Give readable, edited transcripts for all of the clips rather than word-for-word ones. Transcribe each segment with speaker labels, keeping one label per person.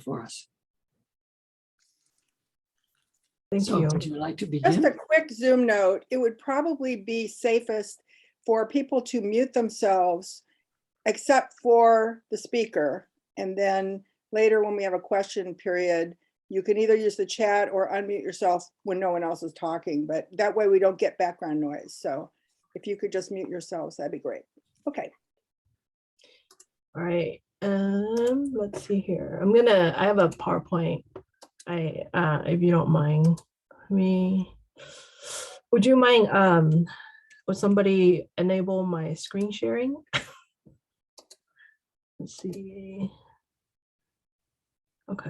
Speaker 1: for us.
Speaker 2: Thank you.
Speaker 1: Would you like to
Speaker 3: Just
Speaker 1: begin?
Speaker 3: a quick Zoom note, it would probably be safest for people to mute themselves except for the speaker. And then later when we have a question period, you can either use the chat or unmute yourself when no one else is talking, but that way we don't get background noise. So if you could just mute yourselves, that'd be great. Okay.
Speaker 2: All right. Let's see here. I have a PowerPoint. If you don't mind, would you mind, would somebody enable my screen sharing? Let's see. Okay.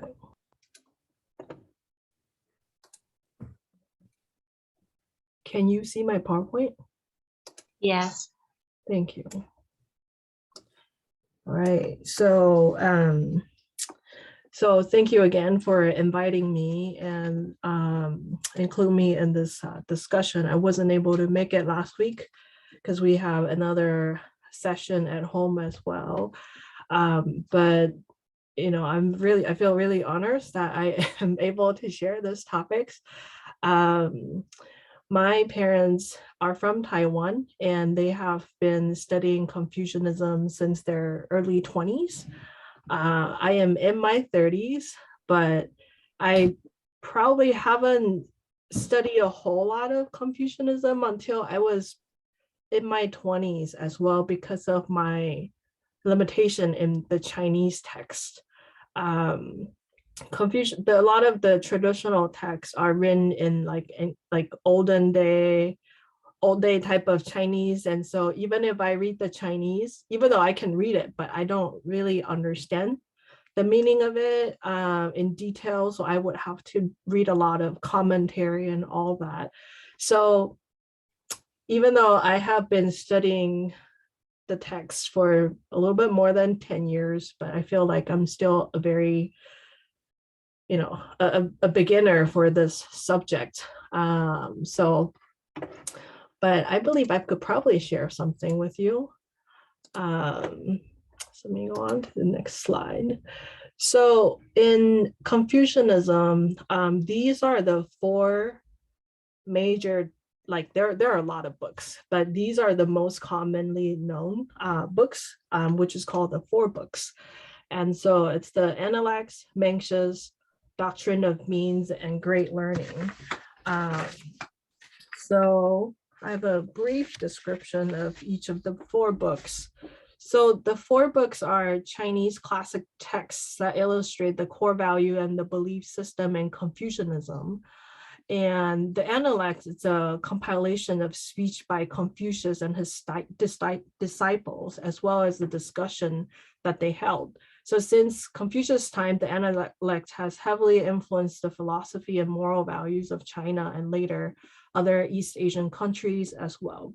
Speaker 2: Can you see my PowerPoint?
Speaker 4: Yes.
Speaker 2: Thank you. All right. So thank you again for inviting me and include me in this discussion. I wasn't able to make it last week because we have another session at home as well. But you know, I feel really honored that I am able to share these topics. My parents are from Taiwan and they have been studying Confucianism since their early 20s. I am in my 30s, but I probably haven't studied a whole lot of Confucianism until I was in my 20s as well because of my limitation in the Chinese text. A lot of the traditional texts are written in like old day type of Chinese, and so even if I read the Chinese, even though I can read it, but I don't really understand the meaning of it in detail, so I would have to read a lot of commentary and all that. So even though I have been studying the text for a little bit more than 10 years, but I feel like I'm still a very, you know, a beginner for this subject. But I believe I could probably share something with you. So let me go on to the next slide. So in Confucianism, these are the four major, like there are a lot of books, but these are the most commonly known books, which is called the four books. And so it's the Analects, Mencius, Doctrine of Means, and Great Learning. So I have a brief description of each of the four books. So the four books are Chinese classic texts that illustrate the core value and the belief system in Confucianism. And the Analects, it's a compilation of speech by Confucius and his disciples, as well as the discussion that they held. So since Confucius' time, the Analect has heavily influenced the philosophy and moral values of China and later other East Asian countries as well.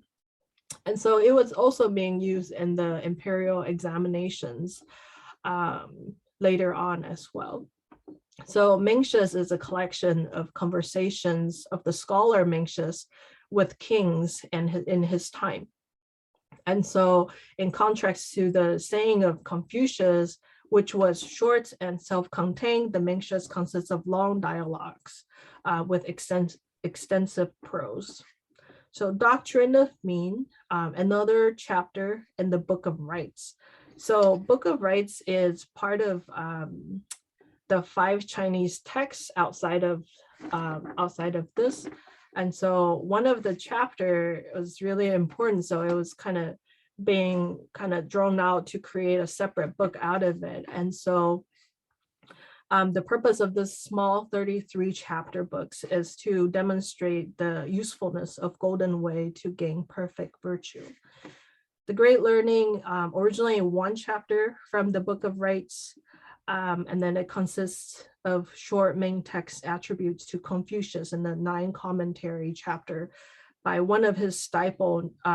Speaker 2: And so it was also being used in the imperial examinations later on as well. So Mencius is a collection of conversations of the scholar Mencius with kings and in his time. And so in contrast to the saying of Confucius, which was short and self-contained, the Mencius consists of long dialogues with extensive prose. So Doctrine of Mean, another chapter in the Book of Rites. So Book of Rites is part of the 5 Chinese texts outside of this. And so one of the chapter was really important. So it was being drawn out to create a separate book out of it. And so the purpose of this small 33 chapter books is to demonstrate the usefulness of Golden Way to gain perfect virtue. The Great Learning, originally 1 chapter from the Book of Rites, and then it consists of short main text attributes to Confucius and the 9 commentary chapter by one of his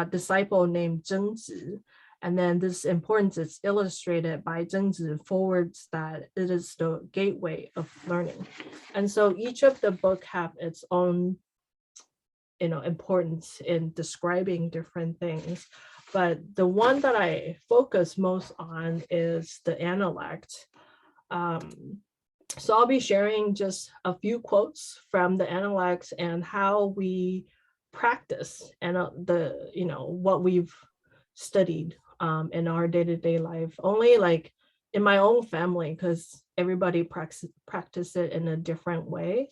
Speaker 2: disciple named Zhengzi. And then this importance is illustrated by Zhengzi forwards that it is the gateway of learning. And so each of the book have its own, importance in describing different things. But the one that I focus most on is the Analect. So I'll be sharing just a few quotes from the Analects and how we practice and what we've studied in our day-to-day life. Only like in my own family, because everybody practice it in a different way.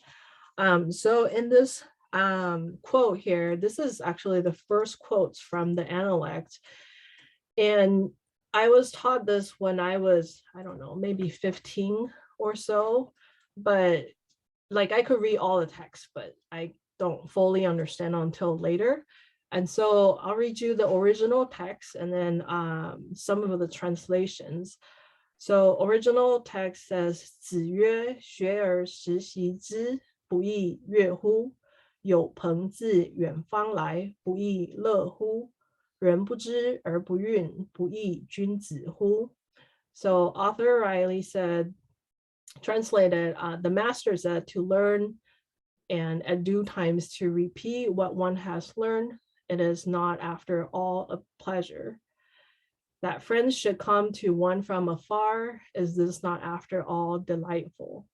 Speaker 2: So in this quote here, this is actually the first quotes from the Analect. And I was taught this when I was, I don't know, maybe 15 or so, but like I could read all the text, but I don't fully understand until later. And so I'll read you the original text and then some of the translations. So original text says, 子曰学而时习之，不亦乐乎？有朋自远方来，不亦乐乎？人不知而不愠，不亦君子乎? So author Riley said, translated, the master said to learn and at due times to repeat what one has learned, it is not after all a pleasure. That friends should come to one from afar, is this not after all delightful?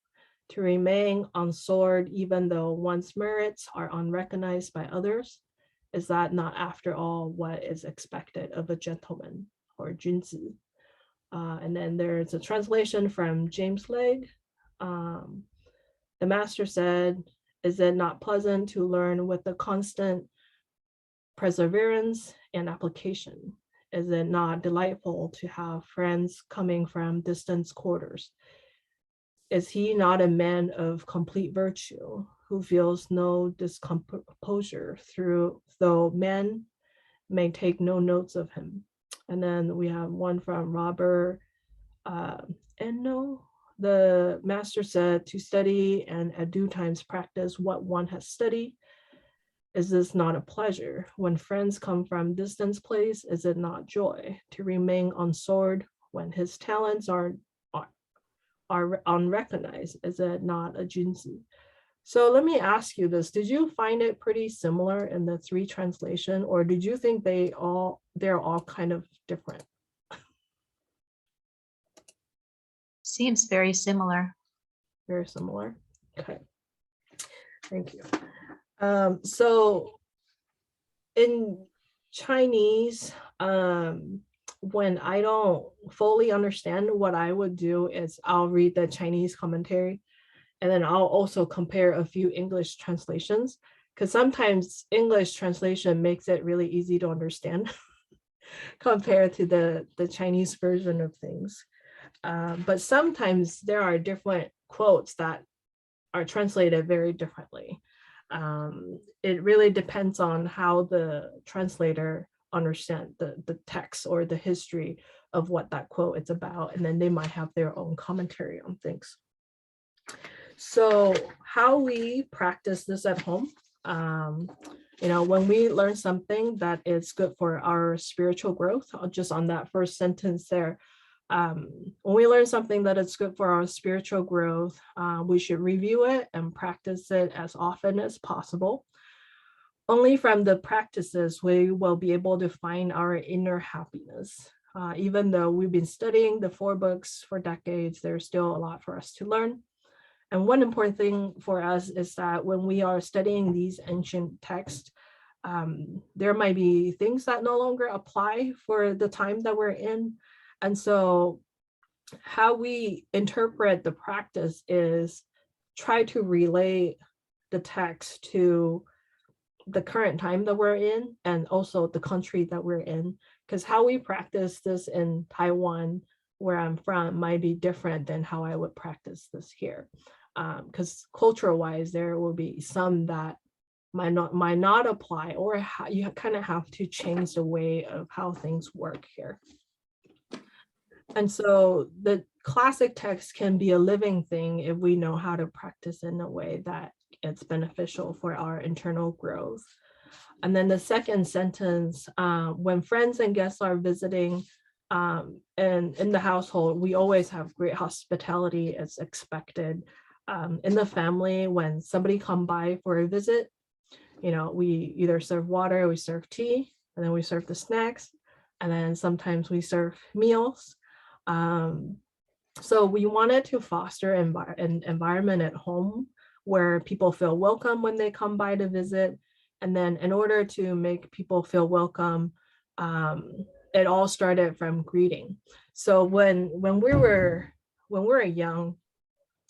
Speaker 2: To remain unsoared even though one's merits are unrecognized by others, is that not after all what is expected of a gentleman or 君子? And then there's a translation from James Legge. The master said, is it not pleasant to learn with the constant perseverance and application? Is it not delightful to have friends coming from distant quarters? Is he not a man of complete virtue who feels no discomposure though men may take no notes of him? And then we have one from Robert Enno. The master said to study and at due times practice what one has studied. Is this not a pleasure? When friends come from distance place, is it not joy? To remain unsoared when his talents are unrecognized, is it not a 君子? So let me ask you this, did you find it pretty similar in the three translation, or did you think they're all kind of different?
Speaker 4: Seems very similar.
Speaker 2: Very similar. Okay. Thank you. So in Chinese, when I don't fully understand, what I would do is I'll read the Chinese commentary, and then I'll also compare a few English translations, because sometimes English translation makes it really easy to understand compared to the Chinese version of things. But sometimes there are different quotes that are translated very differently. It really depends on how the translator understands the text or the history of what that quote is about, and then they might have their own commentary on things. So how we practice this at home, when we learn something that is good for our spiritual growth, just on that first sentence there, when we learn something that is good for our spiritual growth, we should review it and practice it as often as possible. Only from the practices we will be able to find our inner happiness. Even though we've been studying the 4 books for decades, there's still a lot for us to learn. And one important thing for us is that when we are studying these ancient texts, there might be things that no longer apply for the time that we're in. And so how we interpret the practice is try to relate the text to the current time that we're in and also the country that we're in, because how we practice this in Taiwan, where I'm from, might be different than how I would practice this here. Because cultural wise, there will be some that might not apply, or you kind of have to change the way of how things work here. And so the classic text can be a living thing if we know how to practice in a way that it's beneficial for our internal growth. And then the second sentence, when friends and guests are visiting and in the household, we always have great hospitality as expected. In the family, when somebody come by for a visit, we either serve water, we serve tea, and then we serve the snacks, and then sometimes we serve meals. So we wanted to foster an environment at home where people feel welcome when they come by to visit. And then in order to make people feel welcome, it all started from greeting. So when we were young,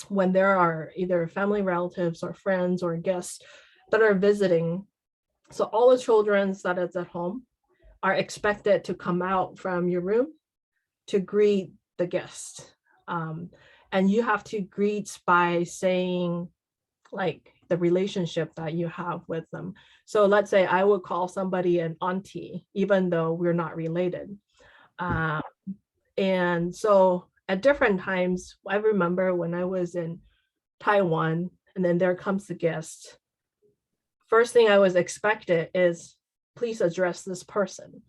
Speaker 2: when there are either family relatives or friends or guests that are visiting, so all the children that is at home are expected to come out from your room to greet the guest. And you have to greet by saying like the relationship that you have with them. So let's say I would call somebody an auntie, even though we're not related. And so at different times, I remember when I was in Taiwan, and then there comes the guest. First thing I was expected is, please address this person.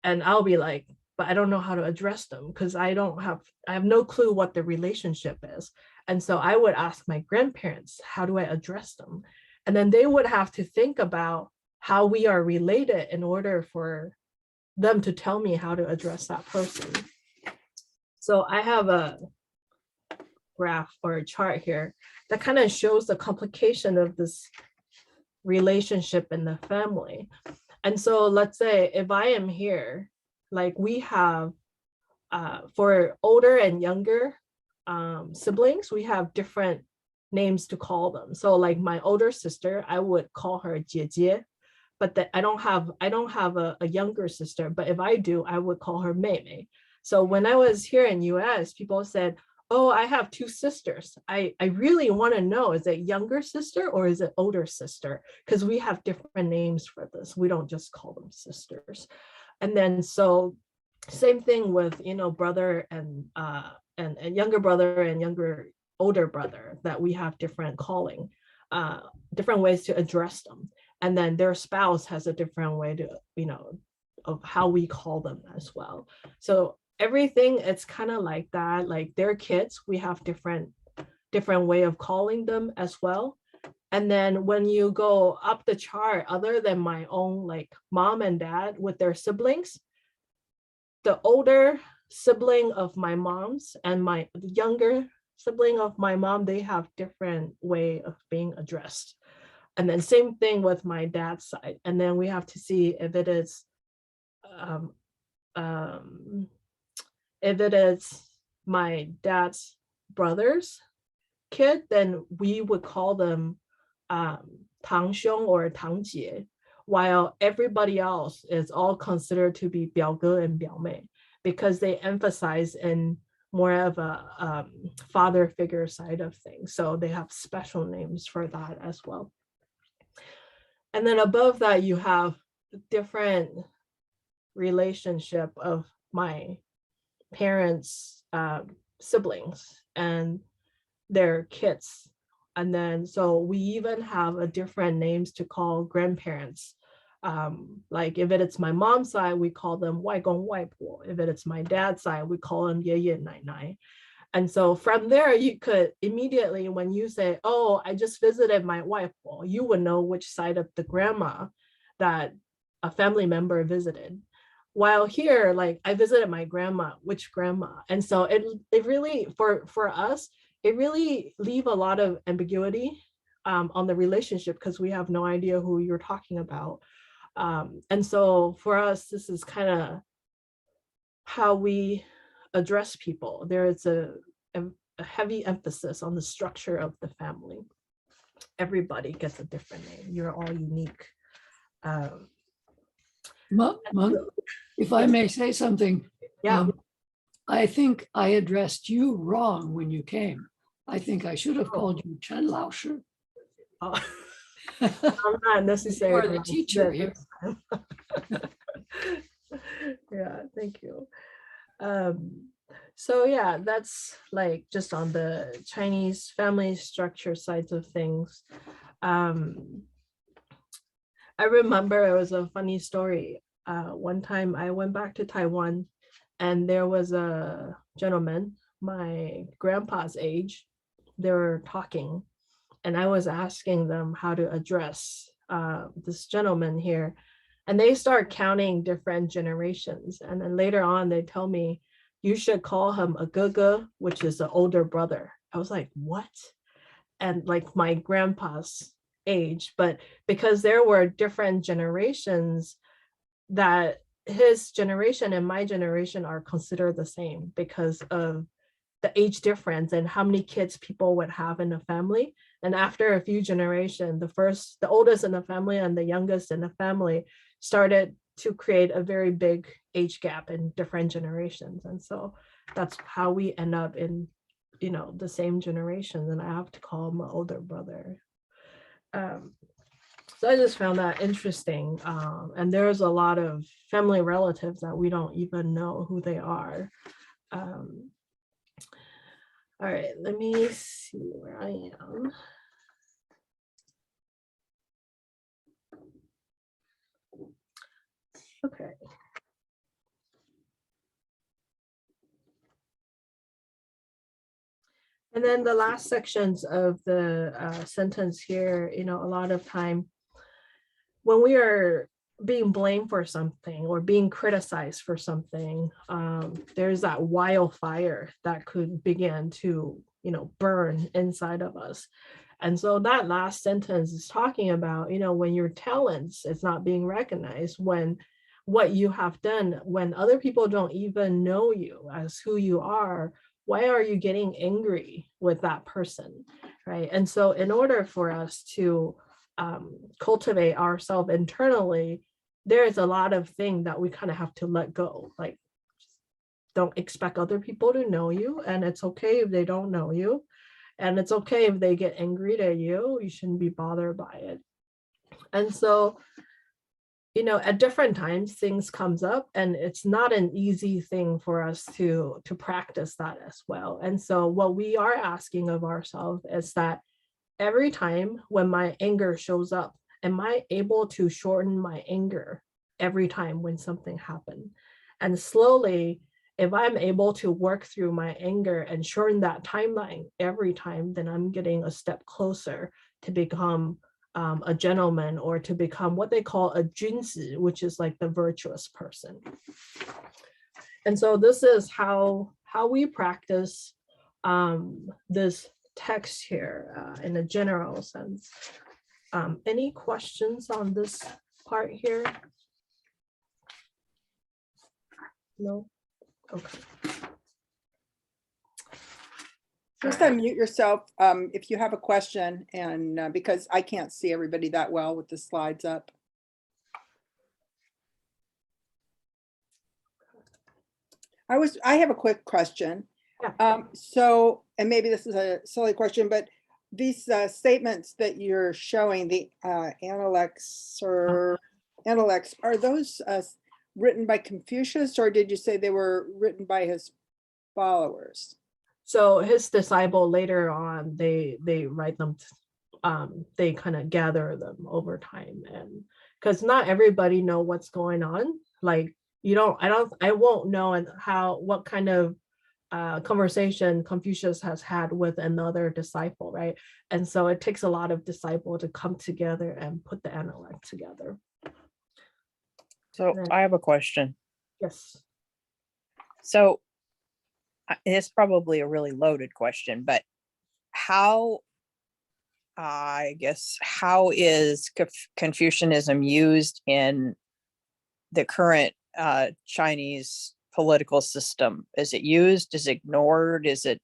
Speaker 2: And I'll be like, but I don't know how to address them because I have no clue what the relationship is. And so I would ask my grandparents, how do I address them? And then they would have to think about how we are related in order for them to tell me how to address that person. So I have a graph or a chart here that kind of shows the complication of this relationship in the family. And so let's say if I am here, like we have for older and younger siblings, we have different names to call them. So like my older sister, I would call her 姐姐, but I don't have a younger sister, but if I do, I would call her 妹妹. So when I was here in US, people said, oh, I have two sisters. I really want to know, is it younger sister or is it older sister? Because we have different names for this. We don't just call them sisters. And then so same thing with, brother and younger brother and older brother, that we have different calling, different ways to address them. And then their spouse has a different way to, of how we call them as well. So everything, it's kind of like that, like their kids, we have different way of calling them as well. And then when you go up the chart, other than my own like mom and dad with their siblings, the older sibling of my mom's and my younger sibling of my mom, they have different way of being addressed. And then same thing with my dad's side. And then we have to see if it is my dad's brother's kid, then we would call them 堂兄 or 堂姐, while everybody else is all considered to be 表哥 and 表妹, because they emphasize in more of a father figure side of things. So they have special names for that as well. And then above that, you have different relationship of my parents' siblings and their kids. And then so we even have a different names to call grandparents. Like if it's my mom's side, we call them 外公外婆. If it's my dad's side, we call them 爷爷奶奶. And so from there, you could immediately, when you say, oh, I just visited my wife, you would know which side of the grandma that a family member visited. While here, like I visited my grandma, which grandma? And so it really, for us, it really leave a lot of ambiguity on the relationship, because we have no idea who you're talking about. And so for us, this is kind of how we address people. There is a heavy emphasis on the structure of the family. Everybody gets a different name. You're all unique.
Speaker 1: If I may say something,
Speaker 2: Yeah.
Speaker 1: I think I addressed you wrong when you came. I think I should have called you Chen Lao Shi.
Speaker 2: Oh. I'm not necessarily
Speaker 1: You are the teacher here.
Speaker 2: Yeah, thank you. So yeah, that's like just on the Chinese family structure sides of things. I remember it was a funny story. One time I went back to Taiwan, and there was a gentleman, my grandpa's age. They were talking, and I was asking them how to address this gentleman here. And they start counting different generations. And then later on, they tell me, you should call him a guge, which is an older brother. I was like, what? And like my grandpa's age, but because there were different generations, that his generation and my generation are considered the same because of the age difference and how many kids people would have in a family. And after a few generations, the oldest in the family and the youngest in the family started to create a very big age gap in different generations. And so that's how we end up in, the same generation. And I have to call him an older brother. So I just found that interesting. And there's a lot of family relatives that we don't even know who they are. All right, let me see where I am. Okay. And then the last sections of the sentence here, a lot of time when we are being blamed for something or being criticized for something, there's that wildfire that could begin to, burn inside of us. And so that last sentence is talking about, when your talents is not being recognized, when what you have done, when other people don't even know you as who you are, why are you getting angry with that person, right? And so in order for us to cultivate ourselves internally, there's a lot of things that we kind of have to let go. Like, don't expect other people to know you, and it's okay if they don't know you, and it's okay if they get angry at you. You shouldn't be bothered by it. And so, at different times things comes up, and it's not an easy thing for us to practice that as well. And so what we are asking of ourselves is that every time when my anger shows up, am I able to shorten my anger every time when something happened? And slowly, if I'm able to work through my anger and shorten that timeline every time, then I'm getting a step closer to become a gentleman, or to become what they call a junzi, which is like the virtuous person. And so this is how we practice this text here in a general sense. Any questions on this part here? No? Okay.
Speaker 3: Just unmute yourself if you have a question, and because I can't see everybody that well with the slides up. I have a quick question.
Speaker 2: Yeah.
Speaker 3: So, and maybe this is a silly question, but these statements that you're showing, the Analects, are those written by Confucius, or did you say they were written by his followers?
Speaker 2: So his disciple later on, they write them, they kind of gather them over time, and because not everybody know what's going on. Like, I won't know and what kind of conversation Confucius has had with another disciple, right? And so it takes a lot of disciple to come together and put the Analect together.
Speaker 5: So I have a question.
Speaker 2: Yes.
Speaker 5: So it's probably a really loaded question, but how is Confucianism used in the current Chinese political system? Is it used? Is it ignored? Is it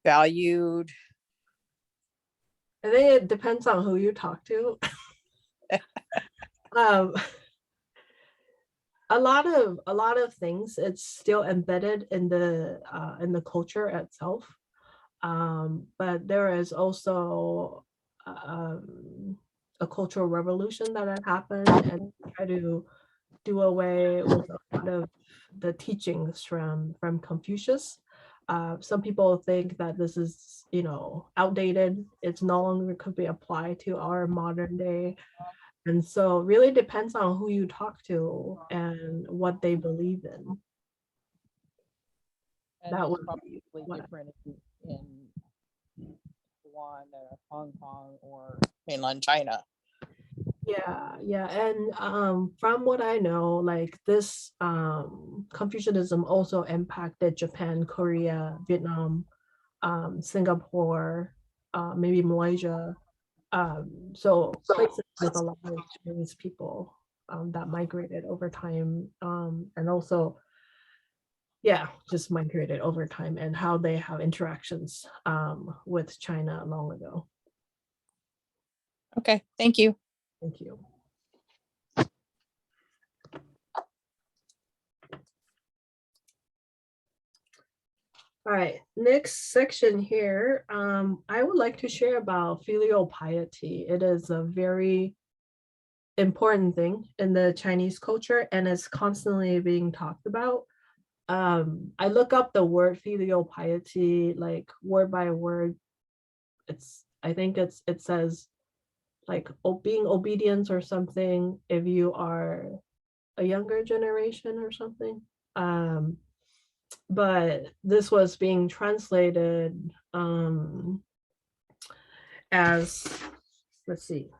Speaker 5: valued?
Speaker 2: I think it depends on who you talk to. A lot of things, it's still embedded in the culture itself, but there is also a cultural revolution that had happened, and try to do away with a lot of the teachings from Confucius. Some people think that this is outdated. It's no longer could be applied to our modern day. And so it really depends on who you talk to and what they believe in.
Speaker 5: And
Speaker 2: that would
Speaker 5: probably
Speaker 2: be
Speaker 5: different in Taiwan or Hong Kong or mainland China.
Speaker 2: Yeah. And from what I know, like this Confucianism also impacted Japan, Korea, Vietnam, Singapore, maybe Malaysia. So places with a lot of Chinese people that migrated over time, and also, yeah, just migrated over time, and how they have interactions with China long ago.
Speaker 5: Okay, thank you.
Speaker 2: Thank you. All right, next section here, I would like to share about filial piety. It is a very important thing in the Chinese culture, and it's constantly being talked about. I look up the word filial piety, like word by word. I think it says like being obedient or something if you are a younger generation or something. But this was being translated as, let's see,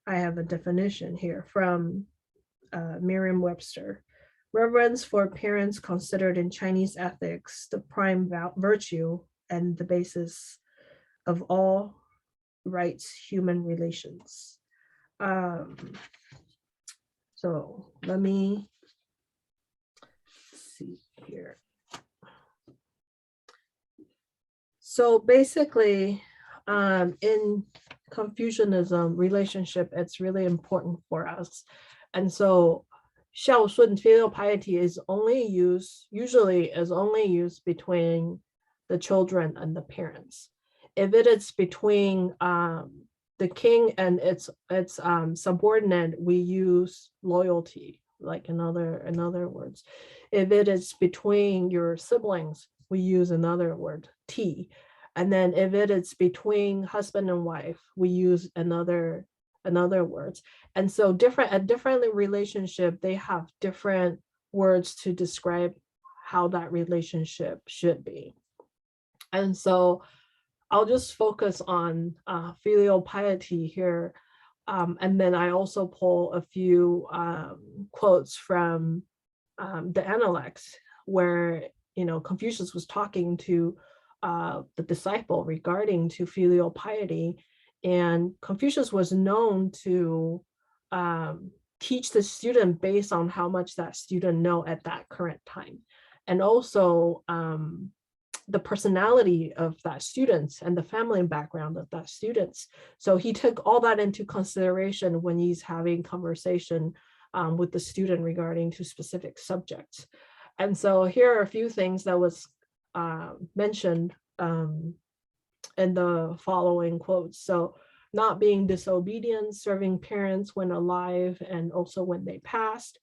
Speaker 2: I have a definition here from Merriam-Webster. Reverence for parents considered in Chinese ethics the prime virtue and the basis of all rights human relations. So let me see here. So basically, in Confucianism relationship, it's really important for us. And so 孝顺 filial piety is usually only used between the children and the parents. If it is between the king and its subordinate, we use loyalty, like in other words. If it is between your siblings, we use another word, T. And then if it is between husband and wife, we use another words. And so a different relationship, they have different words to describe how that relationship should be. And so I'll just focus on filial piety here. And then I also pull a few quotes from the Analects, where Confucius was talking to the disciple regarding to filial piety, and Confucius was known to teach the student based on how much that student know at that current time, and also the personality of that students and the family background of that students. So he took all that into consideration when he's having conversation with the student regarding to specific subjects. And so here are a few things that was mentioned in the following quotes. So not being disobedient, serving parents when alive and also when they passed,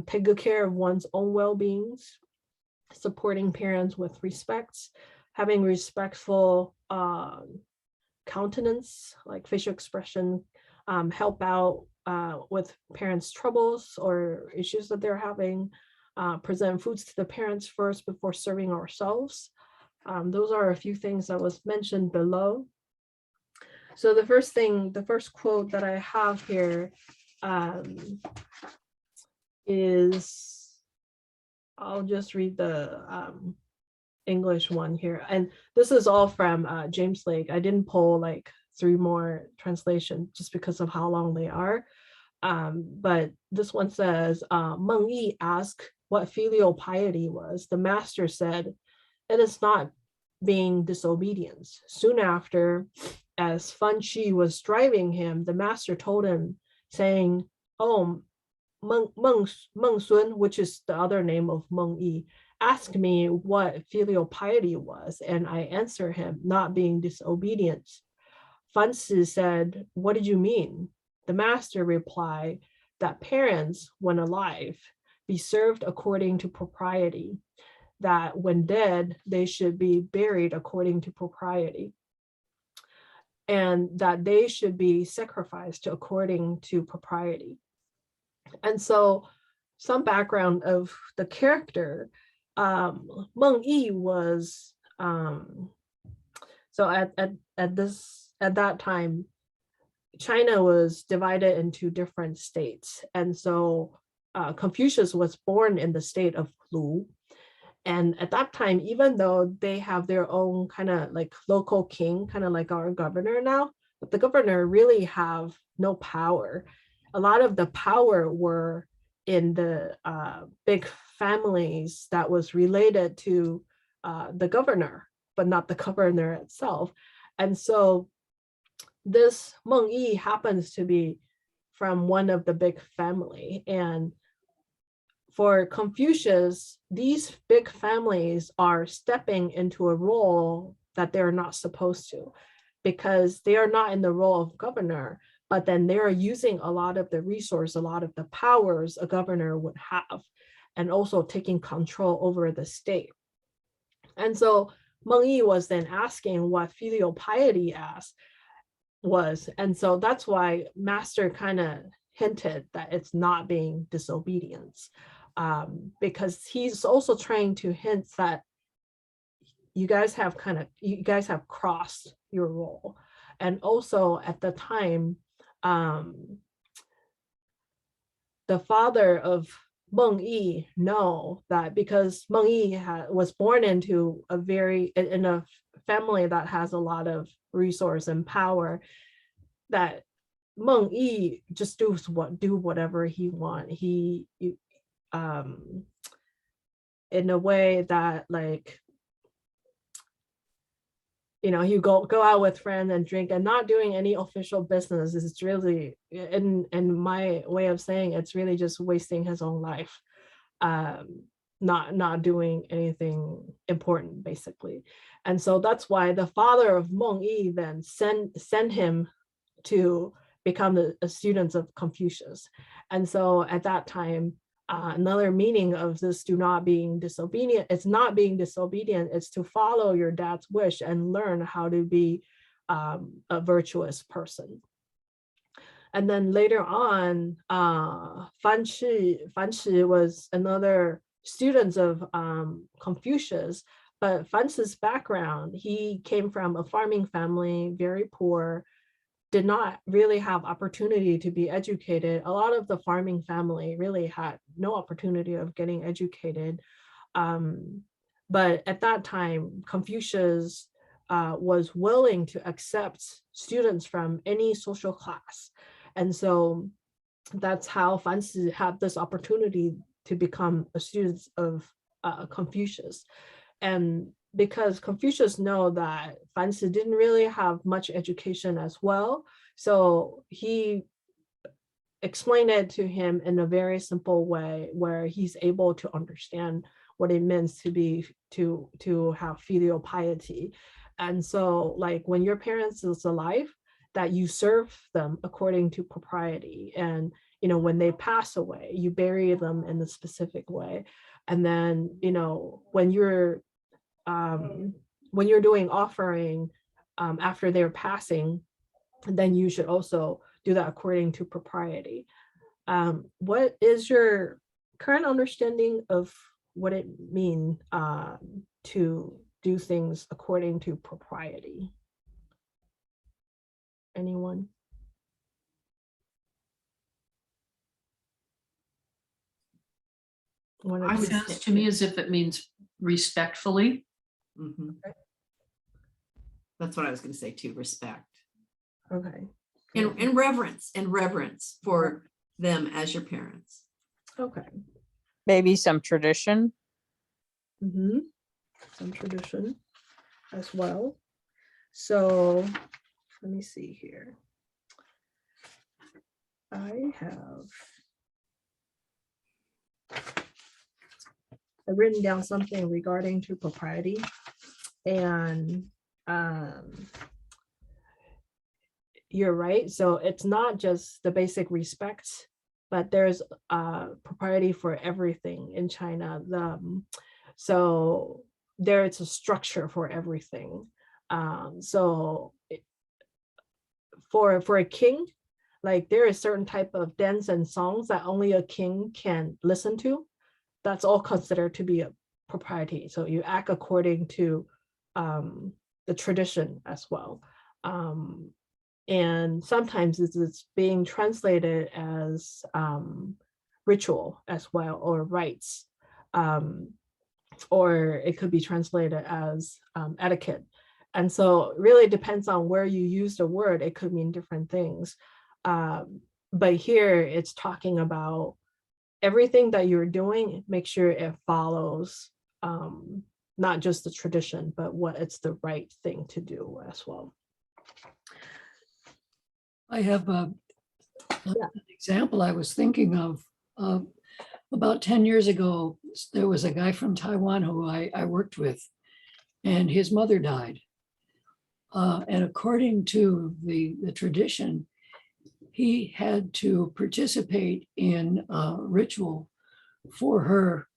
Speaker 2: take good care of one's own well-beings, supporting parents with respect, having respectful countenance, like facial expression, help out with parents' troubles or issues that they're having, present foods to the parents first before serving ourselves. Those are a few things that was mentioned below. So the first quote that I have here is, I'll just read the English one here. And this is all from James Lake. I didn't pull like 3 more translations just because of how long they are. But this one says, Meng Yi asked what filial piety was. The master said, it is not being disobedience. Soon after, as Fan Qi was driving him, the master told him, saying, oh, Meng Sun, which is the other name of Meng Yi, asked me what filial piety was, and I answered him, not being disobedient. Fan Si said, what did you mean? The master replied that parents, when alive, be served according to propriety, that when dead, they should be buried according to propriety, and that they should be sacrificed according to propriety. And so some background of the character, Meng Yi was, so at that time, China was divided into different states. And so Confucius was born in the state of Lu. And at that time, even though they have their own kind of like local king, kind of like our governor now, but the governor really have no power. A lot of the power were in the big families that was related to the governor, but not the governor itself. And so this Meng Yi happens to be from one of the big family. And for Confucius, these big families are stepping into a role that they're not supposed to, because they are not in the role of governor, but then they're using a lot of the resource, a lot of the powers a governor would have, and also taking control over the state. And so Meng Yi was then asking what filial piety was. And so that's why Master kind of hinted that it's not being disobedience. Because he's also trying to hint that you guys have crossed your role. And also at the time, the father of Meng Yi know that because Meng Yi was born into in a family that has a lot of resource and power, that Meng Yi just do whatever he want. He in a way that, like, you know, he go out with friends and drink and not doing any official business. Is really, in my way of saying, it's really just wasting his own life, not doing anything important, basically. And so that's why the father of Meng Yi then sent him to become a student of Confucius. And so at that time, another meaning of this do not being disobedient, it's not being disobedient, it's to follow your dad's wish and learn how to be a virtuous person. And then later on, Fan Shi was another student of Confucius, but Fan Shi's background, he came from a farming family, very poor, did not really have opportunity to be educated. A lot of the farming family really had no opportunity of getting educated. But at that time, Confucius was willing to accept students from any social class. And so that's how Fan Shi had this opportunity to become a student of Confucius. And because Confucius know that Fan Shi didn't really have much education as well, so he explained it to him in a very simple way where he's able to understand what it means to have filial piety. And so, like, when your parents is alive, that you serve them according to propriety, and you know, when they pass away, you bury them in a specific way. And then, you know, when you're doing offering after they're passing, then you should also do that according to propriety. What is your current understanding of what it means to do things according to propriety? Anyone?
Speaker 6: It sounds to me as if it means respectfully.
Speaker 7: Mm-hmm. Okay. That's what I was going to say too, respect.
Speaker 2: Okay.
Speaker 7: And reverence for them as your parents.
Speaker 2: Okay.
Speaker 5: Maybe some tradition.
Speaker 2: Mm-hmm. Some tradition as well. So let me see here. I've written down something regarding to propriety, and you're right. So it's not just the basic respect, but there's propriety for everything in China. So there is a structure for everything. So for a king, like there is certain type of dance and songs that only a king can listen to. That's all considered to be a propriety. So you act according to the tradition as well. And sometimes it's being translated as ritual as well, or rites, or it could be translated as etiquette. And so it really depends on where you use the word. It could mean different things. But here it's talking about everything that you're doing, make sure it follows not just the tradition, but what it's the right thing to do as well.
Speaker 1: I have an example I was thinking of. About 10 years ago, there was a guy from Taiwan who I worked with, and his mother died. And according to the tradition, he had to participate in a ritual for her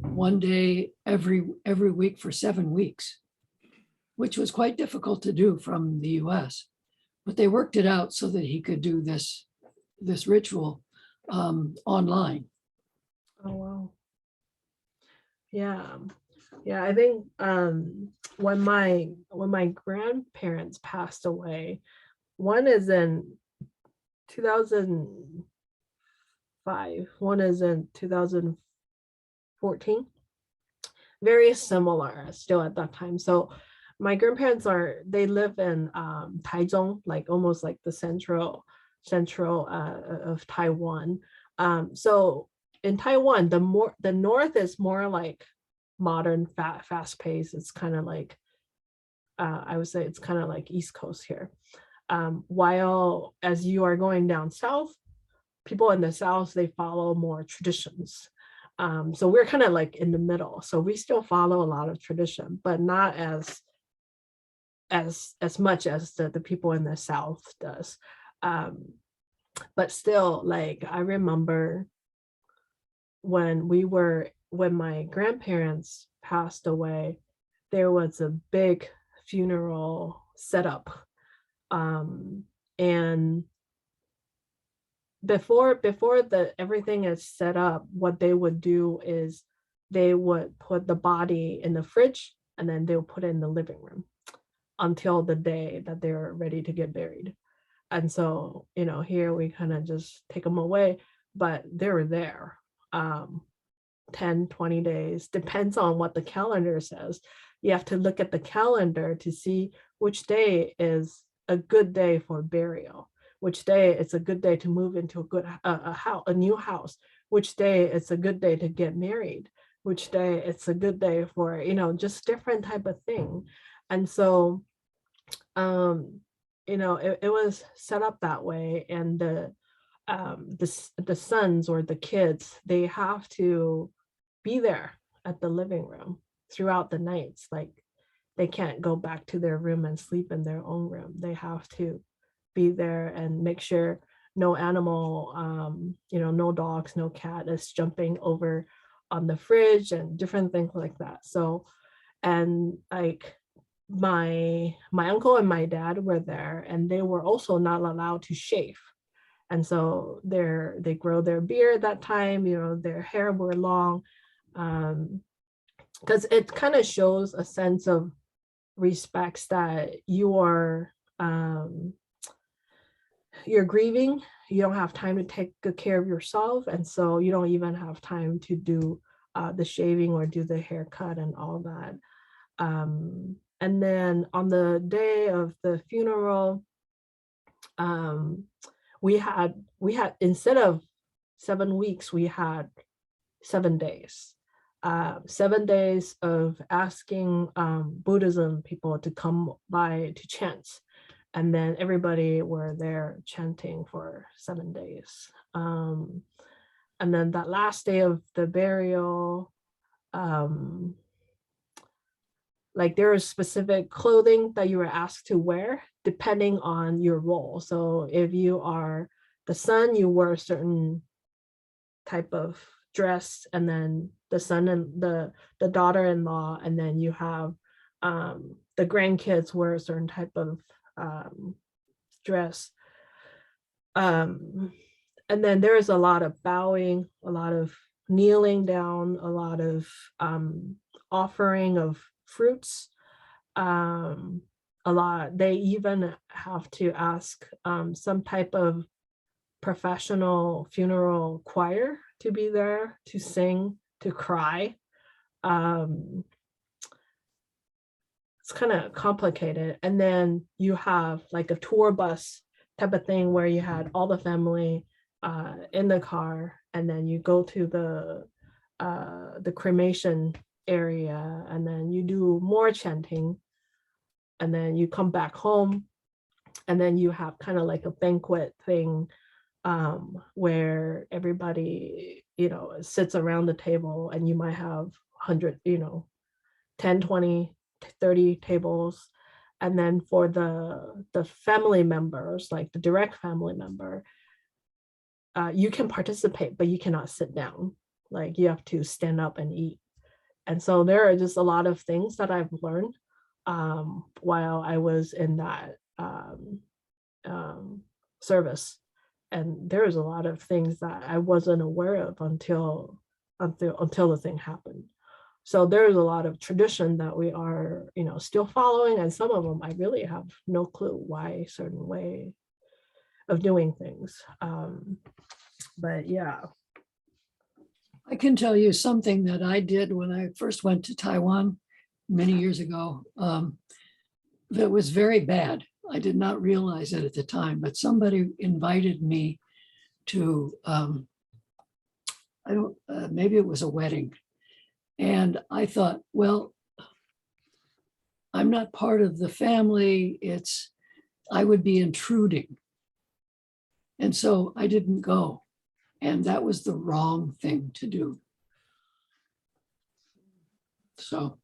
Speaker 1: one day every week for 7 weeks, which was quite difficult to do from the US. But they worked it out so that he could do this ritual online.
Speaker 2: Oh, wow. Yeah. Yeah, I think when my grandparents passed away, one is in 2005, one is in 2014. Very similar still at that time. So my grandparents they live in Taichung, like almost like the central of Taiwan. So in Taiwan, the north is more like modern, fast paced. It's kind of like I would say it's kind of like East Coast here. While as you are going down south, people in the south, they follow more traditions. So we're kind of like in the middle. So we still follow a lot of tradition, but not as much as the people in the south does. But still, like I remember when my grandparents passed away, there was a big funeral setup. And before everything is set up, what they would do is they would put the body in the fridge and then they'll put it in the living room until the day that they're ready to get buried. And so, here we kind of just take them away, but they were there 10, 20 days, depends on what the calendar says. You have to look at the calendar to see which day is a good day for burial, which day it's a good day to move into a new house, which day it's a good day to get married, which day it's a good day for, just different type of thing. And so, it was set up that way, and the sons or the kids, they have to be there at the living room throughout the nights. Like they can't go back to their room and sleep in their own room. They have to be there and make sure no animal, no dogs, no cat is jumping over on the fridge and different things like that. So, and like my uncle and my dad were there, and they were also not allowed to shave. And so they grow their beard that time, their hair were long, because it kind of shows a sense of respects that you're grieving. You don't have time to take good care of yourself, and so you don't even have time to do the shaving or do the haircut and all that. And then on the day of the funeral, we had instead of 7 weeks, we had 7 days. 7 days of asking Buddhism people to come by to chant. And then everybody were there chanting for 7 days. And then that last day of the burial, like there is specific clothing that you were asked to wear depending on your role. So if you are the son, you wear a certain type of dress, and then the son and the daughter-in-law, and then you have the grandkids wear a certain type of dress. And then there is a lot of bowing, a lot of kneeling down, a lot of offering of fruits. A lot, they even have to ask some type of professional funeral choir to be there to sing, to cry. It's kind of complicated. And then you have like a tour bus type of thing where you had all the family in the car, and then you go to the cremation area, and then you do more chanting, and then you come back home, and then you have kind of like a banquet thing where everybody, sits around the table, and you might have 100, 10, 20, 30 tables. And then for the family members, like the direct family member, you can participate, but you cannot sit down. Like you have to stand up and eat. And so there are just a lot of things that I've learned while I was in that service. And there's a lot of things that I wasn't aware of until the thing happened. So there's a lot of tradition that we are, still following, and some of them I really have no clue why certain way of doing things. But yeah.
Speaker 1: I can tell you something that I did when I first went to Taiwan many years ago that was very bad. I did not realize it at the time, but somebody invited me to, maybe it was a wedding. And I thought, well, I'm not part of the family. I would be intruding. And so I didn't go. And that was the wrong thing to do. So.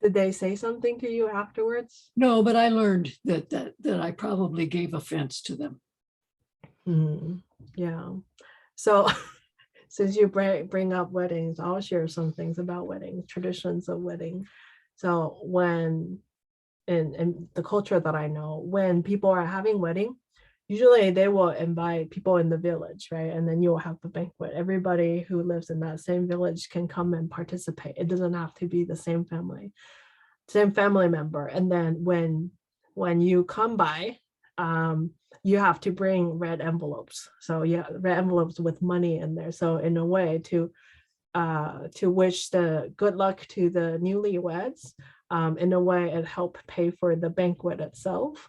Speaker 2: Did they say something to you afterwards?
Speaker 1: No, but I learned that I probably gave offense to them.
Speaker 2: Yeah. So since you bring up weddings, I'll share some things about weddings, traditions of wedding. So when in the culture that I know, when people are having wedding, usually they will invite people in the village, right? And then you'll have the banquet. Everybody who lives in that same village can come and participate. It doesn't have to be the same family member. And then when you come by, you have to bring red envelopes. So yeah, red envelopes with money in there. So in a way to wish the good luck to the newlyweds. In a way, it helped pay for the banquet itself.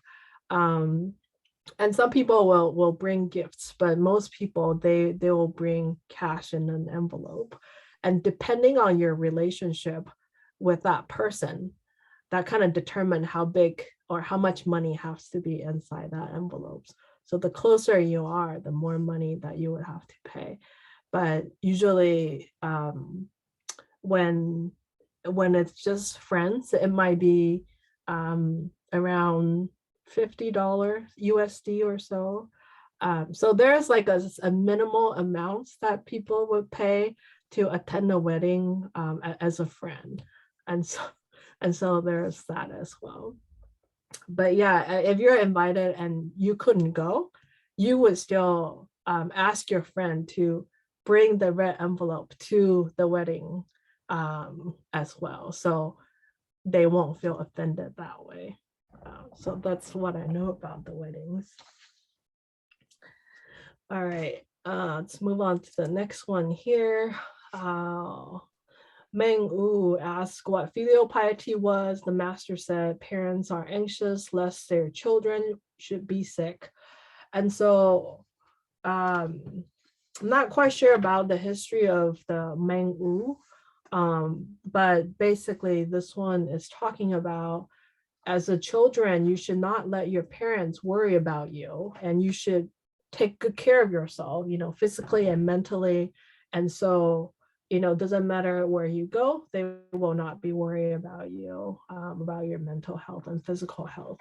Speaker 2: And some people will bring gifts, but most people they will bring cash in an envelope. And depending on your relationship with that person, that kind of determine how big or how much money has to be inside that envelopes. So the closer you are, the more money that you would have to pay. But usually when it's just friends, it might be around $50 USD or so. So there's like a minimal amount that people would pay to attend a wedding as a friend. And so there's that as well. But yeah, if you're invited and you couldn't go, you would still ask your friend to bring the red envelope to the wedding as well. So they won't feel offended that way. So that's what I know about the weddings. All right, let's move on to the next one here. Meng-Lun asked what filial piety was. The master said parents are anxious lest their children should be sick. And so I'm not quite sure about the history of the Meng-Lun, but basically this one is talking about as a children, you should not let your parents worry about you, and you should take good care of yourself, physically and mentally. And so, doesn't matter where you go, they will not be worried about you, about your mental health and physical health.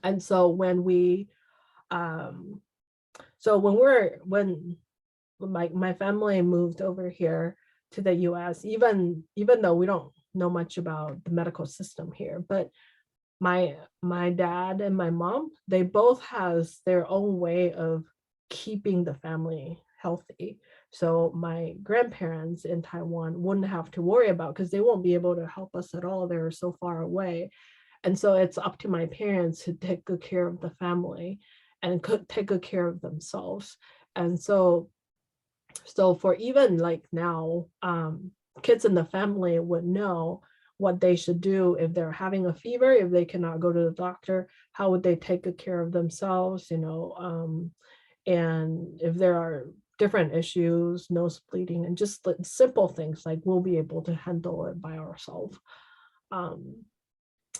Speaker 2: And so when my family moved over here to the US, even though we don't know much about the medical system here, but my dad and my mom, they both has their own way of keeping the family healthy. So my grandparents in Taiwan wouldn't have to worry about, because they won't be able to help us at all. They're so far away. And so it's up to my parents to take good care of the family. and could take good care of themselves. And so for even like now, kids in the family would know what they should do if they're having a fever, if they cannot go to the doctor, how would they take good care of themselves, and if there are different issues, nose bleeding, and just simple things like we'll be able to handle it by ourselves.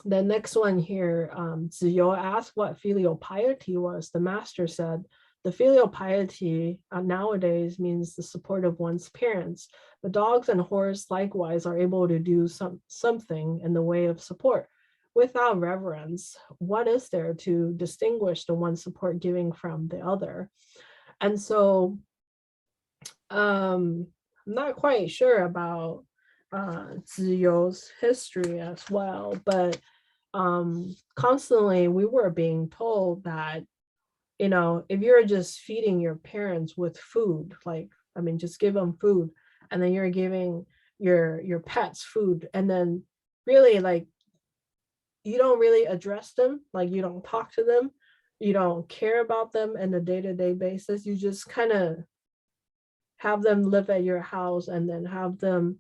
Speaker 2: The next one here, Ziyou asked what filial piety was. The master said, the filial piety nowadays means the support of one's parents. The dogs and horse likewise are able to do something in the way of support. Without reverence, what is there to distinguish the one support giving from the other? And so I'm not quite sure about Ziyou's history as well, but constantly we were being told that, if you're just feeding your parents with food, just give them food, and then you're giving your pets food, and then really you don't really address them, you don't talk to them, you don't care about them on a day-to-day basis, you just kind of have them live at your house and then have them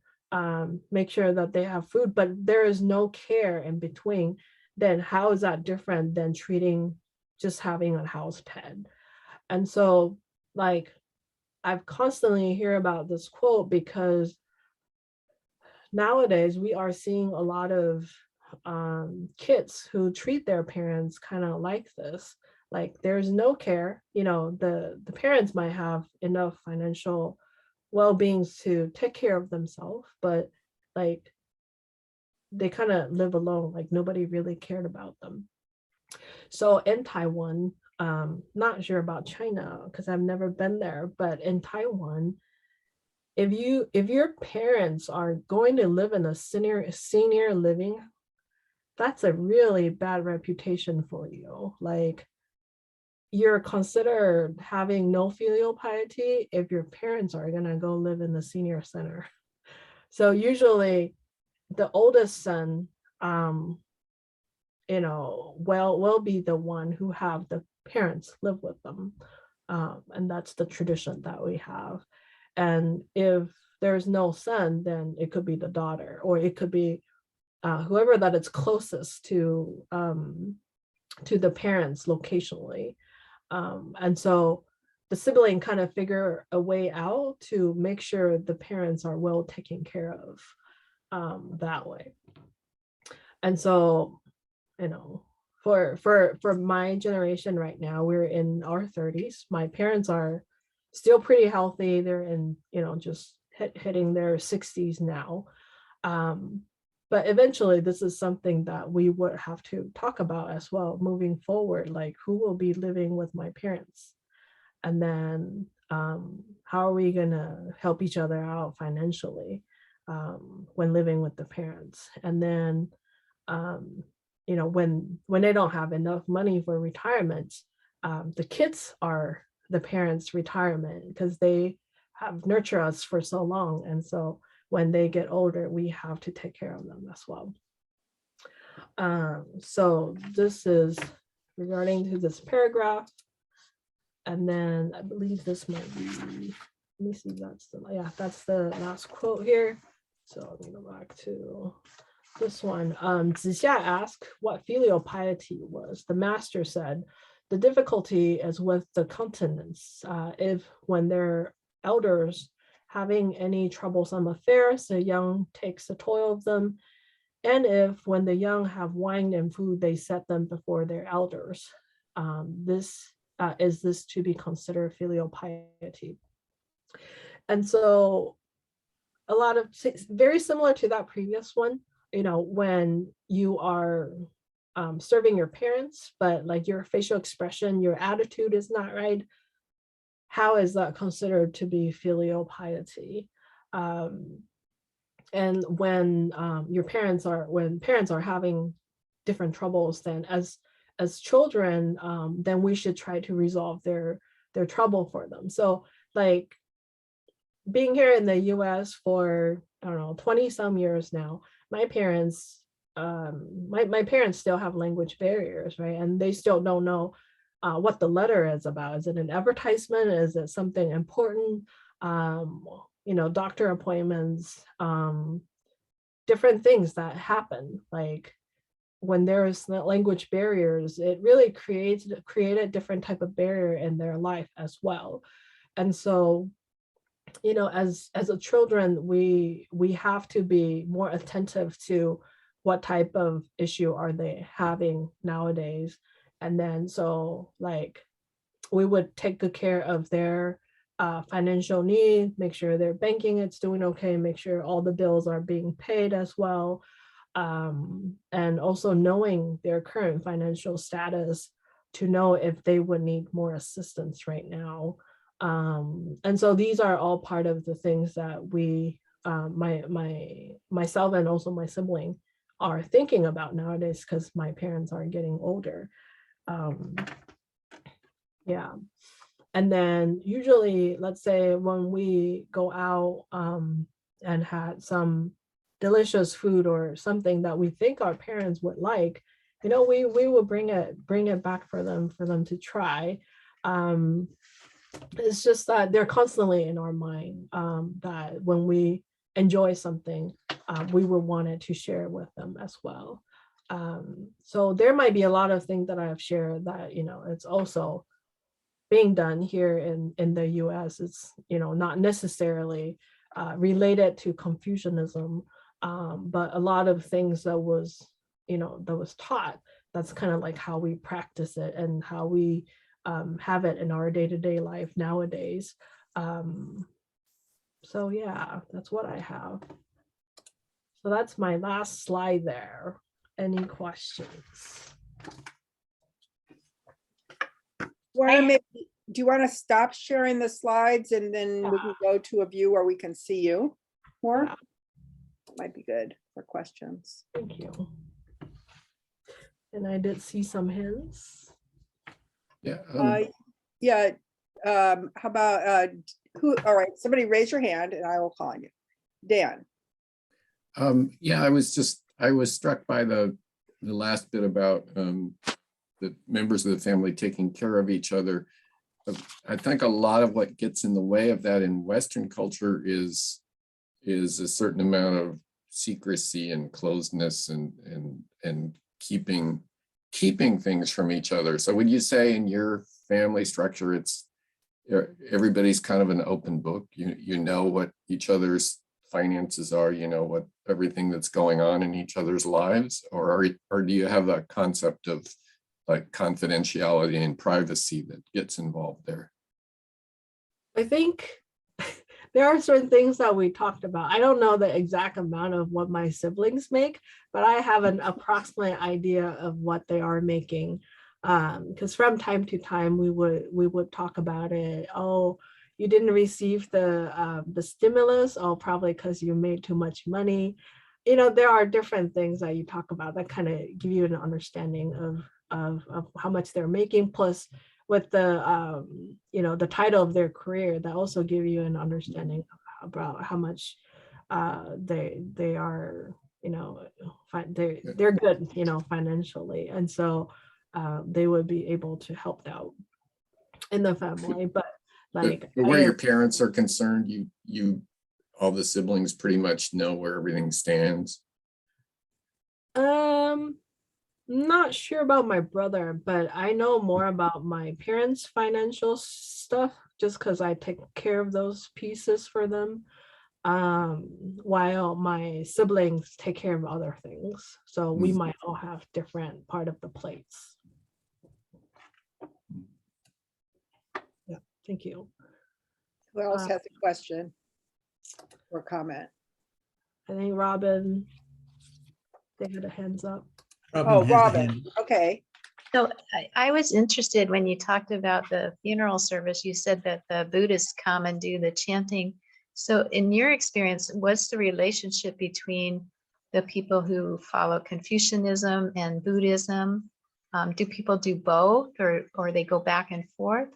Speaker 2: make sure that they have food, but there is no care in between, then how is that different than just having a house pet? And so I've constantly hear about this quote because nowadays we are seeing a lot of kids who treat their parents kind of like this, there's no care, the parents might have enough financial well-beings to take care of themselves, but they kind of live alone, nobody really cared about them. So in Taiwan, not sure about China because I've never been there, but in Taiwan, if your parents are going to live in a senior living, that's a really bad reputation for you. You're considered having no filial piety if your parents are gonna go live in the senior center. So usually the oldest son will be the one who have the parents live with them, and that's the tradition that we have. And if there's no son, then it could be the daughter, or it could be whoever that is closest to the parents locationally. And so the sibling kind of figure a way out to make sure the parents are well taken care of that way. And so, for my generation right now, we're in our 30s. My parents are still pretty healthy. They're in, just hitting their 60s now. But eventually this is something that we would have to talk about as well moving forward, who will be living with my parents? And then how are we gonna help each other out financially when living with the parents? And then, when they don't have enough money for retirement, the kids are the parents' retirement because they have nurtured us for so long. And so when they get older, we have to take care of them as well. So this is regarding to this paragraph. And then I believe this might be, let me see, that's the last quote here. So let me go back to this one. Zixia asked what filial piety was. The master said, the difficulty is with the continence. If when their elders having any troublesome affairs, the young takes the toil of them. And if when the young have wine and food, they set them before their elders. Is this to be considered filial piety? And so a lot of, very similar to that previous one, when you are serving your parents, but your facial expression, your attitude is not right, how is that considered to be filial piety? And when parents are having different troubles, then as children, then we should try to resolve their trouble for them. So being here in the US for, I don't know, 20 some years now, my parents, my parents still have language barriers, right? And they still don't know what the letter is about. Is it an advertisement? Is it something important? Doctor appointments, different things that happen. Like when there's language barriers, it really created different type of barrier in their life as well. And so, as a children, we have to be more attentive to what type of issue are they having nowadays. And then so like we would take good care of their financial needs, make sure their banking it's doing okay, make sure all the bills are being paid as well. And also knowing their current financial status to know if they would need more assistance right now. And so these are all part of the things that we, myself and also my sibling are thinking about nowadays because my parents are getting older. Yeah. And then usually, let's say when we go out and had some delicious food or something that we think our parents would like, we will bring it back for them to try. It's just that they're constantly in our mind, that when we enjoy something, we will want it to share with them as well. So there might be a lot of things that I've shared that, it's also being done here in the US. It's, not necessarily related to Confucianism, but a lot of things that was taught, that's kind of like how we practice it and how we have it in our day-to-day life nowadays. So yeah, that's what I have. So that's my last slide there. Any questions?
Speaker 3: Do you want to stop sharing the slides and then we can go to a view where we can see you more?
Speaker 2: Yeah.
Speaker 3: Might be good for questions.
Speaker 2: Thank you. And I did see some hands.
Speaker 3: Yeah. How about who? All right, somebody raise your hand and I will call on you. Dan.
Speaker 8: Yeah, I was struck by the last bit about the members of the family taking care of each other. I think a lot of what gets in the way of that in Western culture is a certain amount of secrecy and closedness and keeping things from each other. So would you say in your family structure, it's everybody's kind of an open book? You know what each other's finances are, what everything that's going on in each other's lives, or do you have that concept of like confidentiality and privacy that gets involved there?
Speaker 2: I think there are certain things that we talked about. I don't know the exact amount of what my siblings make, but I have an approximate idea of what they are making. Because from time to time we would talk about it. Oh, you didn't receive the stimulus. Oh, probably because you made too much money. There are different things that you talk about that kind of give you an understanding of how much they're making. Plus, with the the title of their career, that also give you an understanding about how much they are they're good financially, and so they would be able to help out in the family. But like
Speaker 8: where your parents are concerned, you all the siblings pretty much know where everything stands.
Speaker 2: Not sure about my brother, but I know more about my parents' financial stuff just because I take care of those pieces for them, while my siblings take care of other things. So we might all have different part of the plates. Yeah, thank you.
Speaker 3: Who else has a question or comment?
Speaker 2: I think Robin, they had a hands up.
Speaker 3: Oh, Robin. Okay.
Speaker 4: So I was interested when you talked about the funeral service, you said that the Buddhists come and do the chanting. So in your experience, what's the relationship between the people who follow Confucianism and Buddhism? Do people do both or they go back and forth?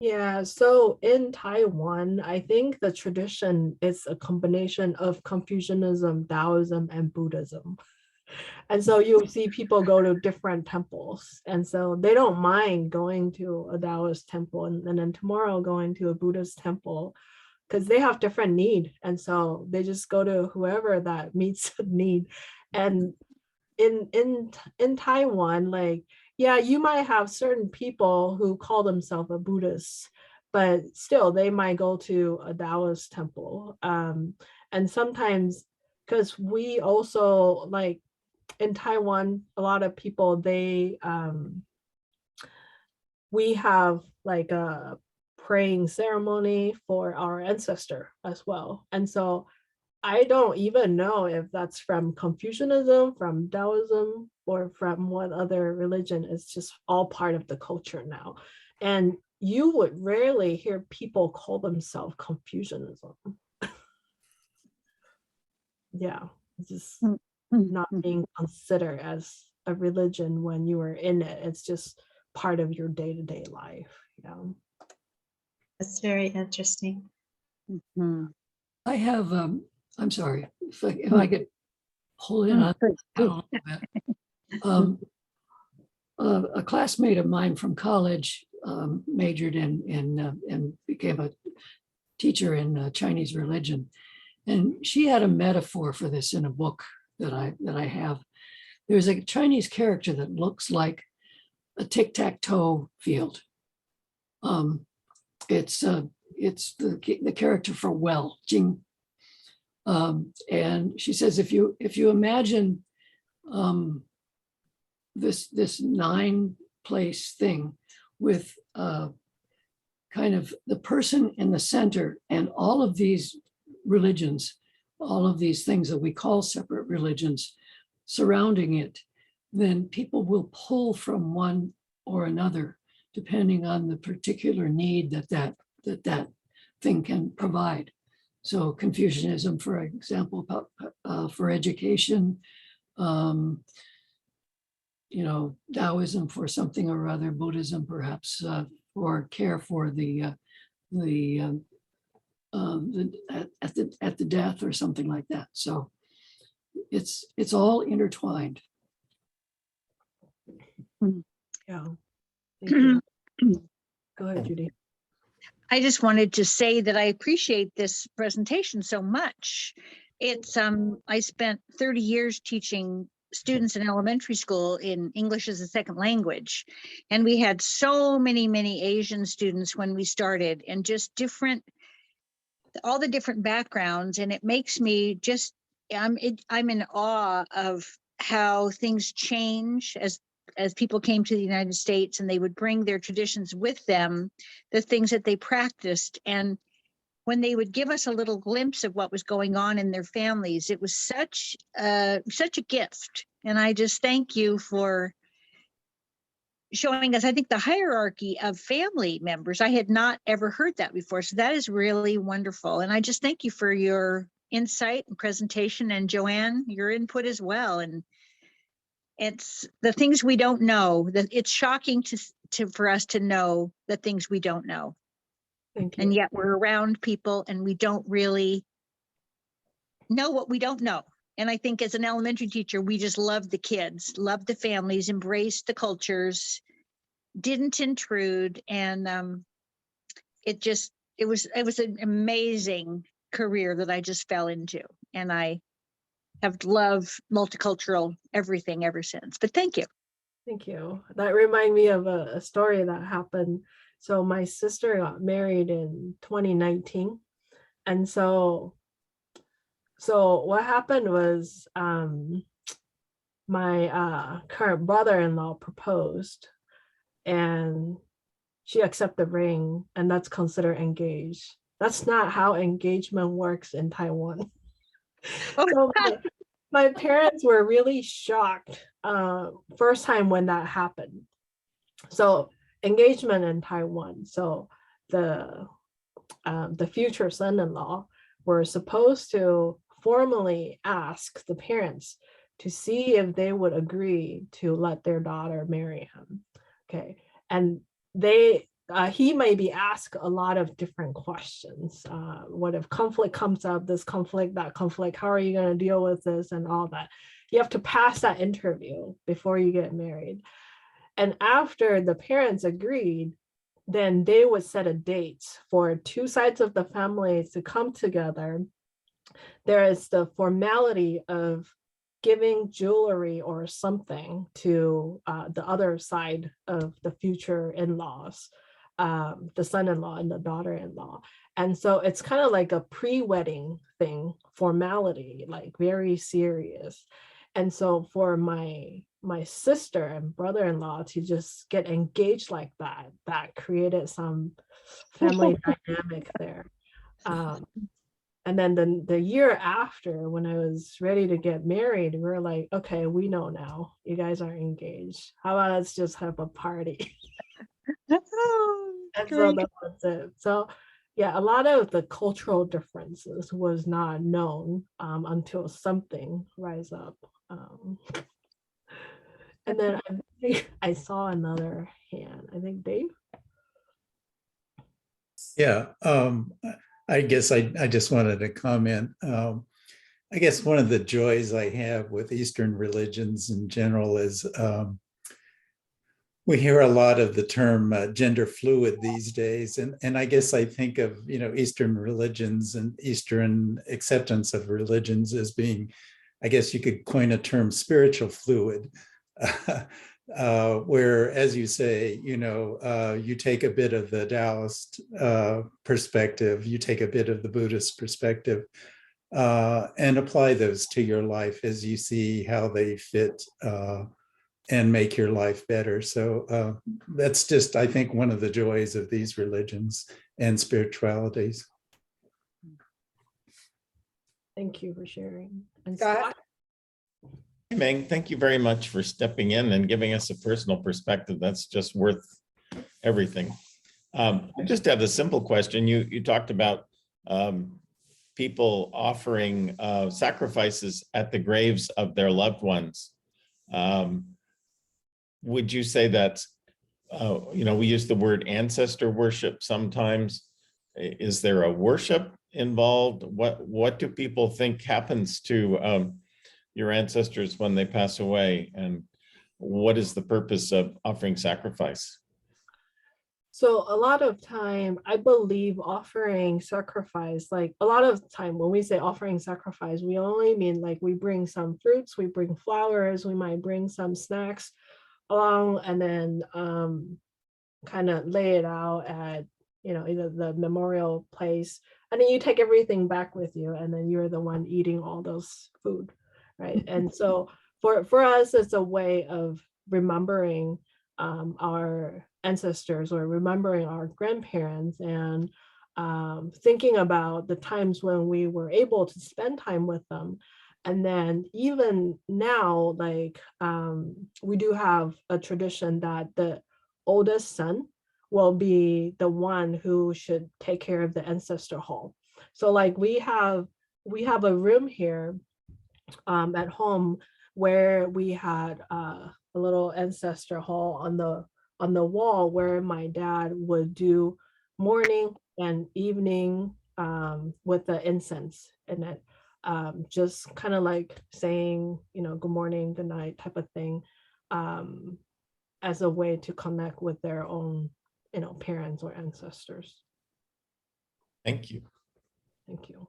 Speaker 2: Yeah, so in Taiwan, I think the tradition is a combination of Confucianism, Taoism, and Buddhism. And so you see people go to different temples. And so they don't mind going to a Taoist temple and then tomorrow going to a Buddhist temple because they have different need. And so they just go to whoever that meets the need. And in Taiwan, like, yeah, you might have certain people who call themselves a Buddhist, but still they might go to a Taoist temple. And sometimes, because we also like in Taiwan, a lot of people, we have like a praying ceremony for our ancestor as well. And so I don't even know if that's from Confucianism, from Taoism, or from what other religion. It's just all part of the culture now. And you would rarely hear people call themselves Confucianism. Yeah, just not being considered as a religion when you are in it. It's just part of your day-to-day life. Yeah.
Speaker 4: That's very interesting.
Speaker 1: I have, I'm sorry, if I could pull in on that a little bit. A classmate of mine from college majored in and became a teacher in Chinese religion. And she had a metaphor for this in a book that I have. There's a Chinese character that looks like a tic-tac-toe field. It's the character for well, Jing. And she says, if you imagine this 9-place thing with kind of the person in the center and all of these religions, all of these things that we call separate religions surrounding it, then people will pull from one or another depending on the particular need that thing can provide. So Confucianism, for example, for education, Taoism for something or other, Buddhism perhaps for care for at the death or something like that. So it's all intertwined.
Speaker 2: Yeah. Thank you. Go ahead, Judy.
Speaker 9: I just wanted to say that I appreciate this presentation so much. It's I spent 30 years teaching students in elementary school in English as a second language. And we had so many Asian students when we started, and just all the different backgrounds. And it makes me just, I'm in awe of how things change as people came to the United States, and they would bring their traditions with them, the things that they practiced. And when they would give us a little glimpse of what was going on in their families, it was such a gift. And I just thank you for showing us, I think, the hierarchy of family members. I had not ever heard that before. So that is really wonderful. And I just thank you for your insight and presentation, and Joanne, your input as well. And it's the things we don't know, that it's shocking for us to know the things we don't know.
Speaker 2: Thank you.
Speaker 9: And yet we're around people and we don't really know what we don't know. And I think as an elementary teacher, we just loved the kids, loved the families, embraced the cultures, didn't intrude. And it was an amazing career that I just fell into. And I have loved multicultural everything ever since. But thank you.
Speaker 2: Thank you. That reminded me of a story that happened. So my sister got married in 2019. And so what happened was my current brother-in-law proposed, and she accepted the ring, and that's considered engaged. That's not how engagement works in Taiwan. So my parents were really shocked first time when that happened. So engagement in Taiwan. So the future son-in-law were supposed to formally ask the parents to see if they would agree to let their daughter marry him. Okay, and he may be asked a lot of different questions. What if conflict comes up, this conflict, that conflict, how are you going to deal with this and all that? you have to pass that interview before you get married. And after the parents agreed, then they would set a date for two sides of the family to come together. There is the formality of giving jewelry or something to the other side of the future in-laws, the son-in-law and the daughter-in-law. And so it's kind of like a pre-wedding thing, formality, like very serious. And so for my sister and brother-in-law to just get engaged like that, that created some family dynamic there. And then the year after, when I was ready to get married, we were like, okay, we know now, you guys are engaged. How about let's just have a party?
Speaker 9: Oh,
Speaker 2: And so
Speaker 9: great.
Speaker 2: that was it. So yeah, a lot of the cultural differences was not known until something rise up. And then I think I saw another hand. I think Dave.
Speaker 10: Yeah, I guess I just wanted to comment. I guess one of the joys I have with Eastern religions in general is we hear a lot of the term gender fluid these days. And I guess I think of, Eastern religions and Eastern acceptance of religions as being, I guess you could coin a term, spiritual fluid. Where, as you say, you take a bit of the Taoist perspective, you take a bit of the Buddhist perspective, and apply those to your life as you see how they fit and make your life better. So that's just, I think, one of the joys of these religions and spiritualities.
Speaker 2: Thank you for sharing. And
Speaker 3: Scott?
Speaker 2: Scott?
Speaker 11: Hey, Meng, thank you very much for stepping in and giving us a personal perspective. That's just worth everything. I just have a simple question. You talked about people offering sacrifices at the graves of their loved ones. Would you say that, we use the word ancestor worship sometimes. Is there a worship involved? What do people think happens to your ancestors when they pass away, and what is the purpose of offering sacrifice?
Speaker 2: So a lot of time, I believe offering sacrifice, like a lot of time when we say offering sacrifice, we only mean like we bring some fruits, we bring flowers, we might bring some snacks along, and then kind of lay it out at, either the memorial place, and then you take everything back with you, and then you're the one eating all those food. Right. And so for us, it's a way of remembering our ancestors or remembering our grandparents and thinking about the times when we were able to spend time with them. And then even now, like we do have a tradition that the oldest son will be the one who should take care of the ancestor hall. So like we have a room here at home where we had a little ancestor hall on the wall where my dad would do morning and evening with the incense in it, just kind of like saying, good morning, good night type of thing, as a way to connect with their own, parents or ancestors.
Speaker 11: Thank you.
Speaker 2: Thank you.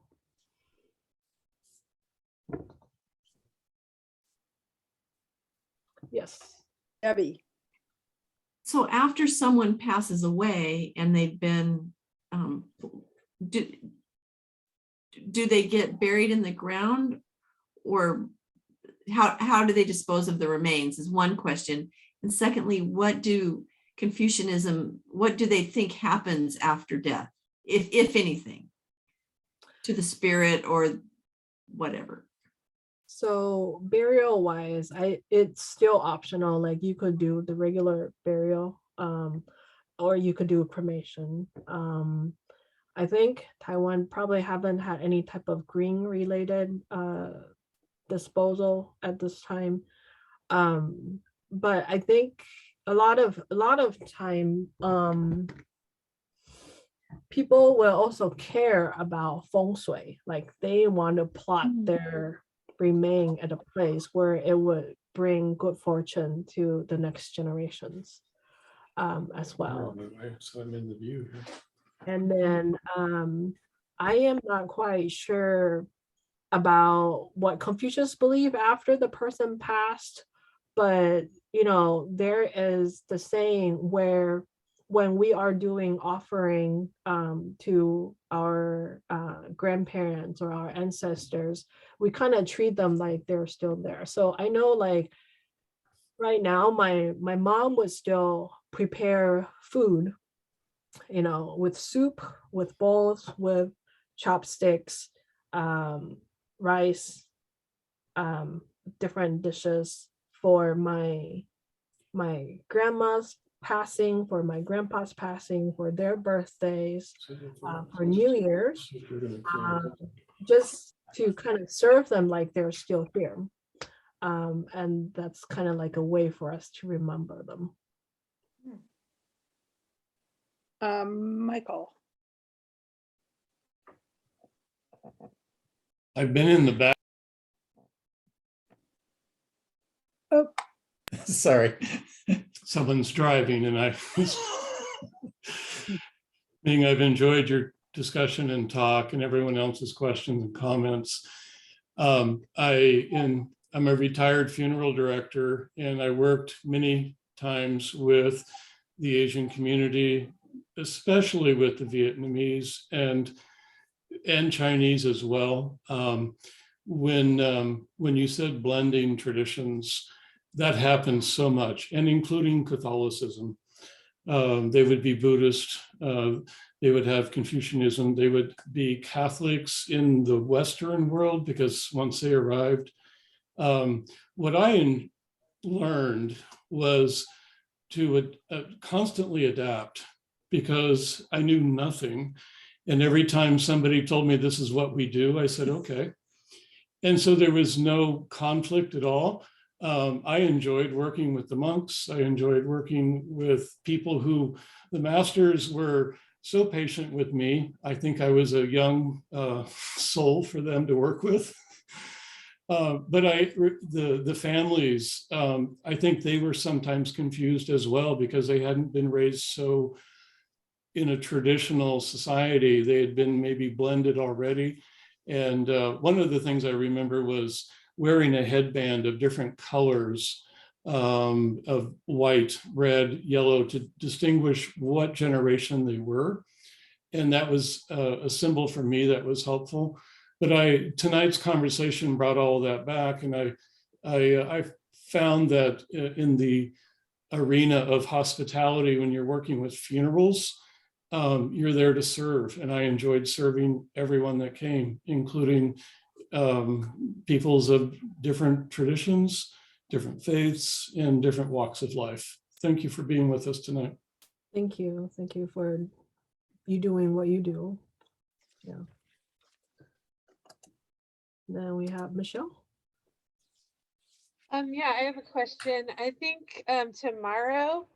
Speaker 2: Yes.
Speaker 3: Debbie?
Speaker 7: So after someone passes away and they've been, do they get buried in the ground, or how do they dispose of the remains is one question. And secondly, what do they think happens after death, if anything, to the spirit or whatever?
Speaker 2: So burial wise, it's still optional. Like you could do the regular burial, or you could do a cremation. I think Taiwan probably haven't had any type of green related disposal at this time. But I think a lot of time people will also care about feng shui. Like they want to plot remain at a place where it would bring good fortune to the next generations as well.
Speaker 10: So I'm in the view here.
Speaker 2: And then I am not quite sure about what Confucius believed after the person passed, but you know, there is the saying where when we are doing offering to our grandparents or our ancestors, we kind of treat them like they're still there. So I know, like right now, my mom would still prepare food, you know, with soup, with bowls, with chopsticks, rice, different dishes for my grandma's passing, for my grandpa's passing, for their birthdays, for New Year's, just to kind of serve them like they're still here. And that's kind of like a way for us to remember them.
Speaker 3: Michael.
Speaker 12: I've been in the back.
Speaker 3: Oh,
Speaker 10: Sorry.
Speaker 12: Someone's driving and being I've enjoyed your discussion and talk and everyone else's questions and comments. I'm a retired funeral director, and I worked many times with the Asian community, especially with the Vietnamese and Chinese as well. When you said blending traditions, that happens so much, and including Catholicism. They would be Buddhist, they would have Confucianism, they would be Catholics in the Western world, because once they arrived, what I learned was to constantly adapt, because I knew nothing. And every time somebody told me this is what we do, I said, okay. And so there was no conflict at all. I enjoyed working with the monks. I enjoyed working with people who, the masters were so patient with me. I think I was a young soul for them to work with. But the families, I think they were sometimes confused as well, because they hadn't been raised so in a traditional society. They had been maybe blended already. And one of the things I remember was wearing a headband of different colors, of white, red, yellow, to distinguish what generation they were. And that was a symbol for me that was helpful. But tonight's conversation brought all that back, and I found that in the arena of hospitality, when you're working with funerals, you're there to serve, and I enjoyed serving everyone that came, including peoples of different traditions, different faiths, and different walks of life. Thank you for being with us tonight.
Speaker 2: Thank you for you doing what you do. Yeah. Then we have Michelle.
Speaker 13: Yeah, I have a question. I think tomorrow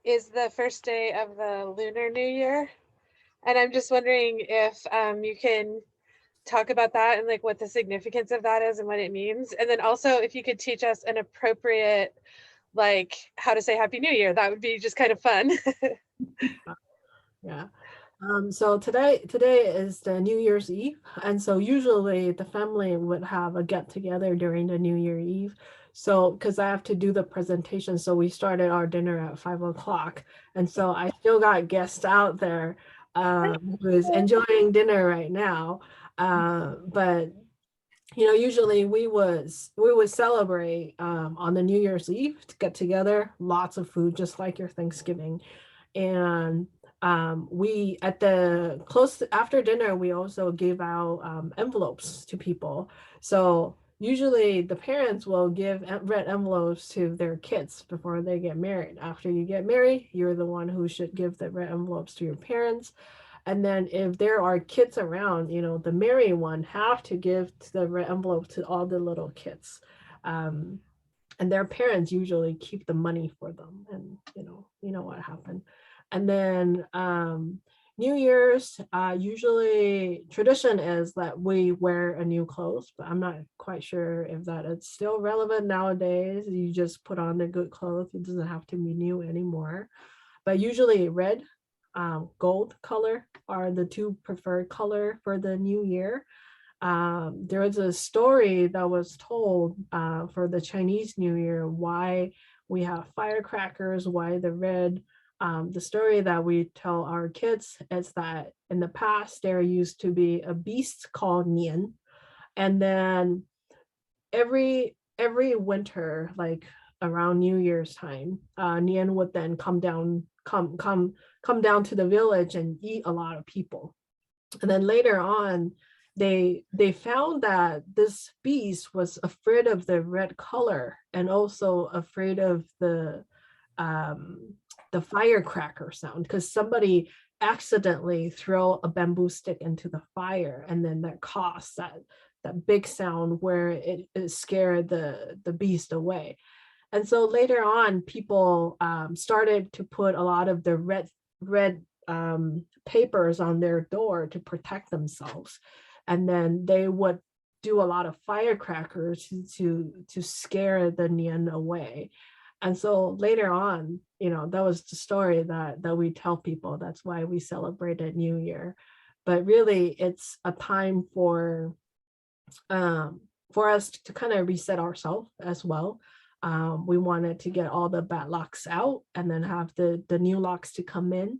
Speaker 13: is the first day of the Lunar New Year. And I'm just wondering if you can talk about that and like what the significance of that is and what it means. And then also if you could teach us an appropriate, like how to say Happy New Year, that would be just kind of fun.
Speaker 2: Yeah. So today is the New Year's Eve. And so usually the family would have a get together during the New Year Eve. So, because I have to do the presentation, so we started our dinner at 5 o'clock. And so I still got guests out there who is enjoying dinner right now. But you know, usually we would celebrate on the New Year's Eve to get together, lots of food, just like your Thanksgiving. And we after dinner, we also give out envelopes to people. So usually the parents will give red envelopes to their kids before they get married. After you get married, you're the one who should give the red envelopes to your parents. And then if there are kids around, you know, the married one have to give the red envelope to all the little kids. And their parents usually keep the money for them, and you know what happened. And then New Year's, usually tradition is that we wear a new clothes, but I'm not quite sure if that is still relevant nowadays. You just put on the good clothes. It doesn't have to be new anymore. But usually red, gold color are the two preferred color for the new year. There was a story that was told for the Chinese New Year, why we have firecrackers, why the red. The story that we tell our kids is that in the past, there used to be a beast called Nian. And then every winter, like around New Year's time, Nian would then come down to the village and eat a lot of people. And then later on, they found that this beast was afraid of the red color and also afraid of the firecracker sound, because somebody accidentally throw a bamboo stick into the fire, and then that caused that big sound where it scared the beast away. And so later on, people started to put a lot of the red papers on their door to protect themselves, and then they would do a lot of firecrackers to scare the Nian away. And so later on, that was the story that we tell people. That's why we celebrated New Year. But really, it's a time for us to kind of reset ourselves as well. We wanted to get all the bad lucks out and then have the new lucks to come in.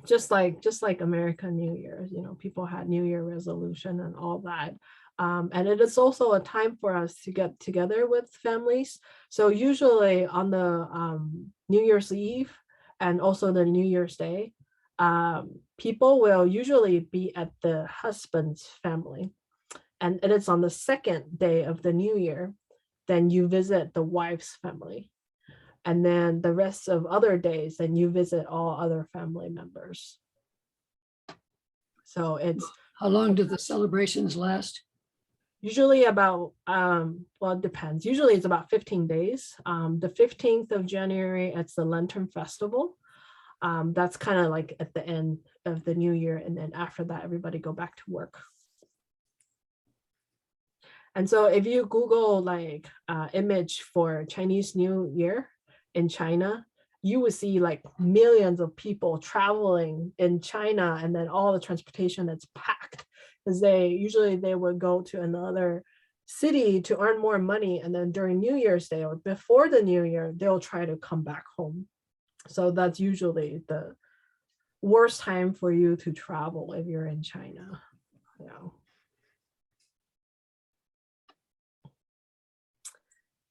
Speaker 2: Just like American New Year, people had New Year resolution and all that. And it is also a time for us to get together with families. So usually on the New Year's Eve and also the New Year's Day, people will usually be at the husband's family. And it is on the second day of the New Year, then you visit the wife's family. And then the rest of other days, then you visit all other family members. So it's...
Speaker 1: How long do the celebrations last?
Speaker 2: Usually about, well, it depends. Usually it's about 15 days. The 15th of January, it's the Lantern Festival. That's kind of like at the end of the new year. And then after that, everybody go back to work. And so if you Google like image for Chinese New Year in China, you would see like millions of people traveling in China, and then all the transportation that's packed, because they would go to another city to earn more money, and then during New Year's Day or before the New Year, they'll try to come back home. So that's usually the worst time for you to travel if you're in China.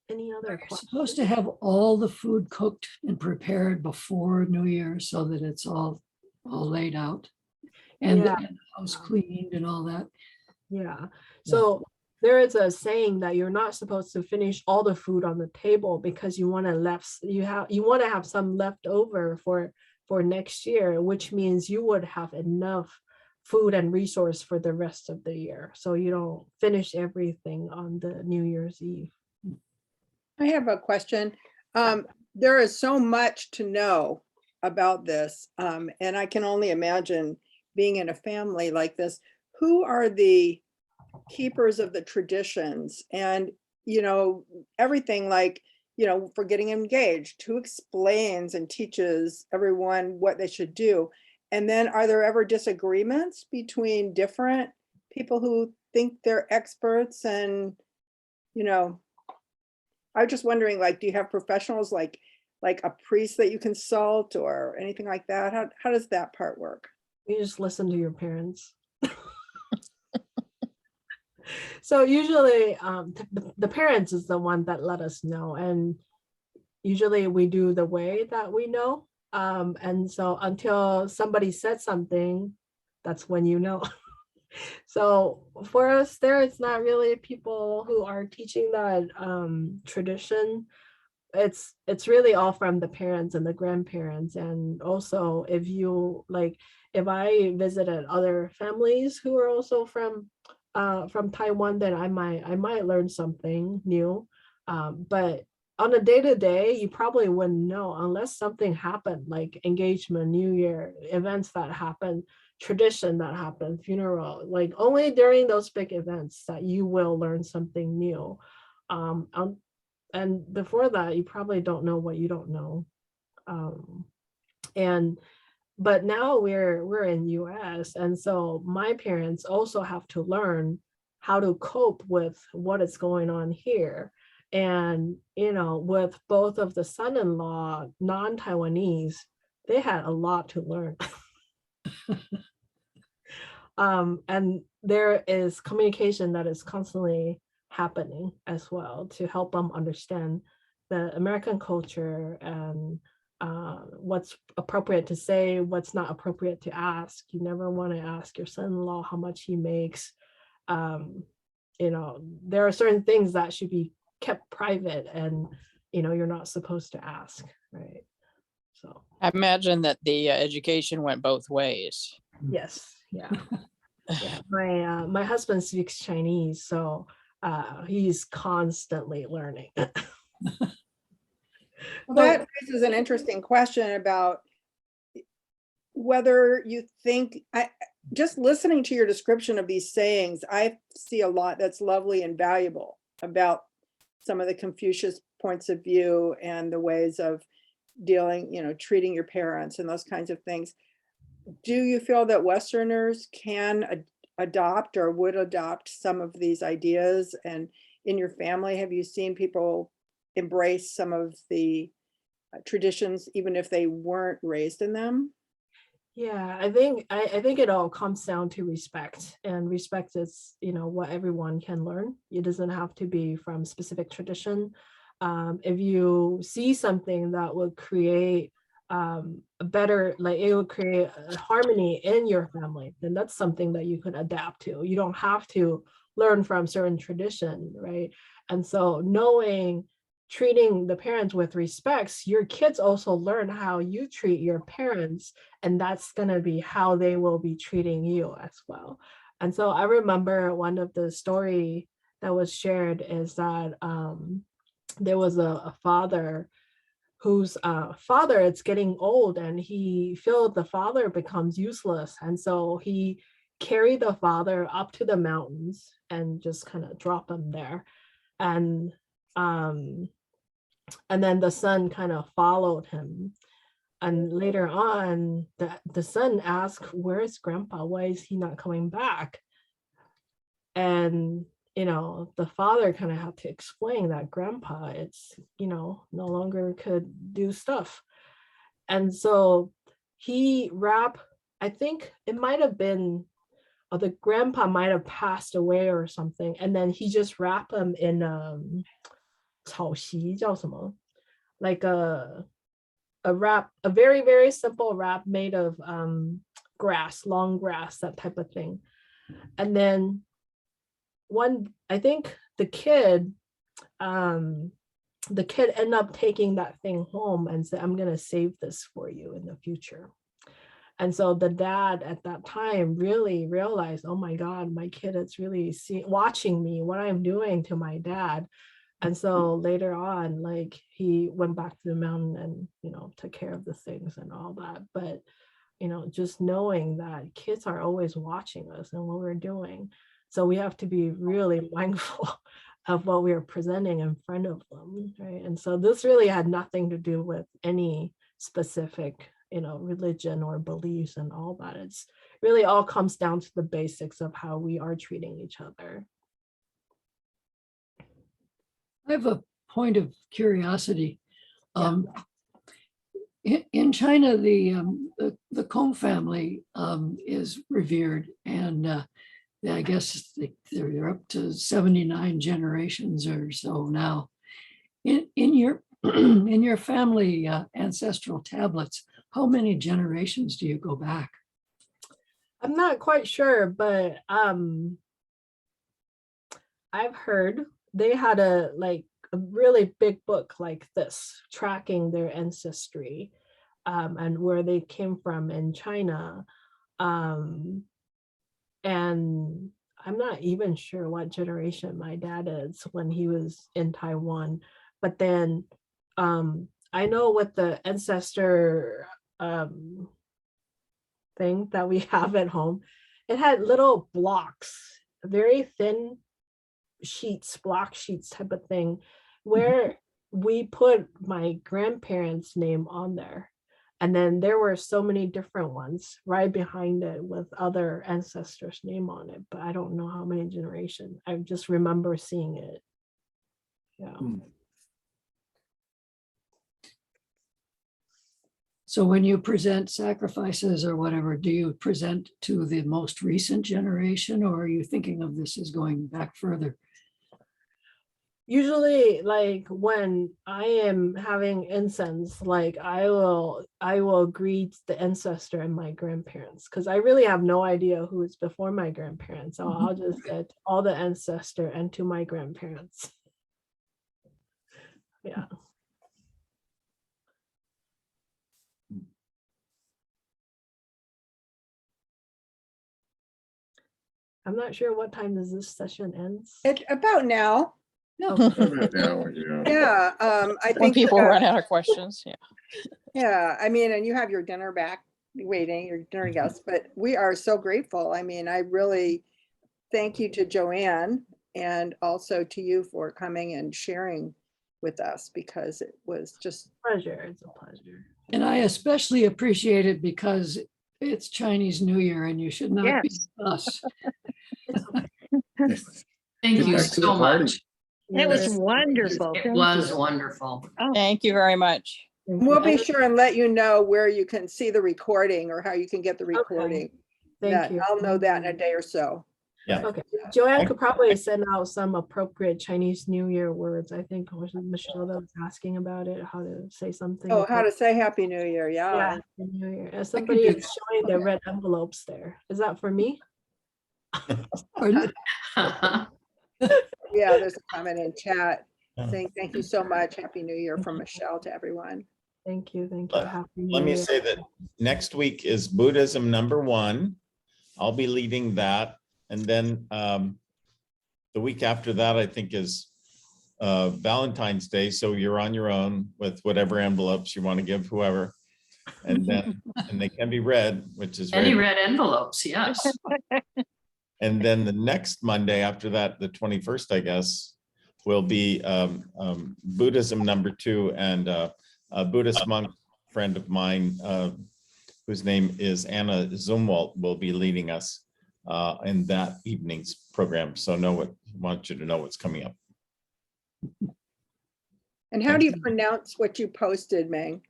Speaker 2: Any other questions?
Speaker 1: Supposed to have all the food cooked and prepared before New Year so that it's all laid out and the house cleaned and all that.
Speaker 2: Yeah. So there is a saying that you're not supposed to finish all the food on the table because you want to have some left over for next year, which means you would have enough food and resource for the rest of the year. So you don't finish everything on the New Year's Eve.
Speaker 3: I have a question. There is so much to know about this, and I can only imagine being in a family like this. Who are the keepers of the traditions and, everything like, for getting engaged? Who explains and teaches everyone what they should do? And then are there ever disagreements between different people who think they're experts? And, I was just wondering, like, do you have professionals like a priest that you consult or anything like that? How does that part work?
Speaker 2: You just listen to your parents. So usually the parents is the one that let us know, and usually we do the way that we know. And so until somebody said something, that's when you know. So for us there, it's not really people who are teaching that tradition. It's really all from the parents and the grandparents. And also if I visited other families who are also from Taiwan, then I might learn something new. But on a day-to-day, you probably wouldn't know unless something happened, like engagement, New Year, events that happen, tradition that happen, funeral, like only during those big events that you will learn something new. And before that, you probably don't know what you don't know. But now we're in US, and so my parents also have to learn how to cope with what is going on here. And with both of the son-in-law non-Taiwanese, they had a lot to learn. And there is communication that is constantly happening as well to help them understand the American culture and what's appropriate to say, what's not appropriate to ask. You never want to ask your son-in-law how much he makes. There are certain things that should be kept private, and you're not supposed to ask, right? So
Speaker 5: I imagine that the education went both ways.
Speaker 2: yes, yeah. Yeah, my husband speaks Chinese, so he's constantly learning.
Speaker 3: Well, that raises an interesting question about whether you think, just listening to your description of these sayings, I see a lot that's lovely and valuable about some of the Confucius points of view and the ways of dealing, treating your parents and those kinds of things. Do you feel that Westerners can adopt or would adopt some of these ideas? And in your family, have you seen people embrace some of the traditions, even if they weren't raised in them?
Speaker 2: Yeah, I think it all comes down to respect, and respect is, what everyone can learn. It doesn't have to be from specific tradition. If you see something that would create a better, like it would create a harmony in your family, then that's something that you could adapt to. You don't have to learn from certain tradition, right? And so treating the parents with respect, your kids also learn how you treat your parents, and that's going to be how they will be treating you as well. And so I remember one of the story that was shared is that there was a father whose father is getting old, and he feels the father becomes useless. And so he carried the father up to the mountains and just kind of drop him there. And then the son kind of followed him. And later on, the son asked, "Where's grandpa? Why is he not coming back?" And the father kind of had to explain that grandpa, it's no longer could do stuff. And so I think it might have been, or the grandpa might have passed away or something, and then he just wrapped him in 草席叫什么, like a wrap, a very, very simple wrap made of grass, long grass, that type of thing. And then I think the kid ended up taking that thing home and said, "I'm going to save this for you in the future." And so the dad at that time really realized, oh my God, my kid is really watching me, what I'm doing to my dad. And so later on, like, he went back to the mountain and, took care of the things and all that. But, just knowing that kids are always watching us and what we're doing. So we have to be really mindful of what we are presenting in front of them, right? And so this really had nothing to do with any specific, religion or beliefs and all that. It's really all comes down to the basics of how we are treating each other.
Speaker 1: I have a point of curiosity. In China, the Kong family is revered, and I guess they're up to 79 generations or so now. In your in your family ancestral tablets, how many generations do you go back?
Speaker 2: I'm not quite sure, but I've heard they had a really big book like this, tracking their ancestry and where they came from in China. And I'm not even sure what generation my dad is when he was in Taiwan, But then I know with the ancestor thing that we have at home, it had little blocks, very thin sheets, block sheets type of thing, where we put my grandparents' name on there. And then there were so many different ones right behind it with other ancestors' name on it, but I don't know how many generations. I just remember seeing it. Yeah.
Speaker 1: So when you present sacrifices or whatever, do you present to the most recent generation, or are you thinking of this as going back further?
Speaker 2: Usually, like when I am having incense, like I will greet the ancestor and my grandparents, because I really have no idea who is before my grandparents. So I'll just get all the ancestor and to my grandparents. Yeah. I'm not sure what time does this session ends.
Speaker 3: About now.
Speaker 2: Okay.
Speaker 3: Yeah, I
Speaker 5: When
Speaker 3: think.
Speaker 5: people run out of questions, yeah.
Speaker 3: Yeah, I mean, and you have your dinner back waiting, your dinner guests, but we are so grateful. I mean, I really thank you to Joanne and also to you for coming and sharing with us, because it was just
Speaker 2: Pleasure. It's a pleasure.
Speaker 1: And I especially appreciate it because it's Chinese New Year and you should not be
Speaker 9: Yes.
Speaker 1: us.
Speaker 6: Thank
Speaker 8: Get
Speaker 6: you
Speaker 8: back to the
Speaker 6: so
Speaker 8: party.
Speaker 6: much.
Speaker 9: That was
Speaker 2: Yes.
Speaker 9: wonderful.
Speaker 6: It
Speaker 9: Thank
Speaker 6: was
Speaker 9: you.
Speaker 6: wonderful.
Speaker 9: Oh,
Speaker 5: Thank you very much.
Speaker 3: We'll be sure and let you know where you can see the recording or how you can get the recording.
Speaker 2: Thank you.
Speaker 3: I'll know that in a day or so.
Speaker 11: Yeah.
Speaker 2: Okay, Joanne could probably send out some appropriate Chinese New Year words. I think it was Michelle that was asking about it, how to say something.
Speaker 3: Oh, how to say Happy New Year,
Speaker 2: Yeah,
Speaker 3: yeah.
Speaker 2: Happy New Year. Somebody
Speaker 1: do
Speaker 2: is showing the red envelopes there. Is that for me?
Speaker 1: Pardon?
Speaker 3: Yeah, there's a comment in chat saying thank you so much. Happy New Year from Michelle to everyone.
Speaker 2: Thank you, thank you. Happy New
Speaker 11: Let me
Speaker 2: Year.
Speaker 11: say that next week is Buddhism #1. I'll be leading that. And then the week after that, I think, is Valentine's Day. So you're on your own with whatever envelopes you want to give whoever. And then and they can be read, which is
Speaker 6: Any
Speaker 11: very.
Speaker 6: red envelopes, yes.
Speaker 11: And then the next Monday after that, the 21st, I guess, will be Buddhism #2, and a Buddhist monk friend of mine, whose name is Anna Zumwalt, will be leading us in that evening's program. So want you to know what's coming up.
Speaker 3: And how do you pronounce what you posted, Meng?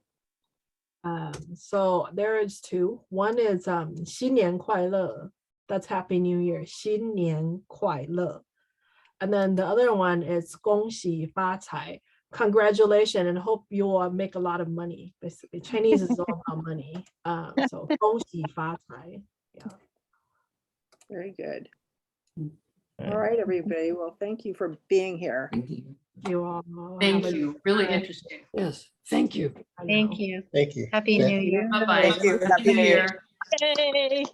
Speaker 2: So there is two. One is 新年快乐. That's Happy New Year. 新年快乐. And then the other one is 恭喜发财. Congratulations, and hope you will make a lot of money. Basically, Chinese is all about money. So 恭喜发财. Yeah.
Speaker 3: Very good. All right, everybody. Well, thank you for being here.
Speaker 2: You all.
Speaker 6: Thank
Speaker 2: have a-
Speaker 6: you. Really interesting.
Speaker 1: Yes, thank you.
Speaker 2: I know.
Speaker 4: Thank you.
Speaker 10: Thank you.
Speaker 4: Happy New Year.
Speaker 6: Bye-bye.
Speaker 3: Thank you.
Speaker 6: Happy New Year.
Speaker 9: yay.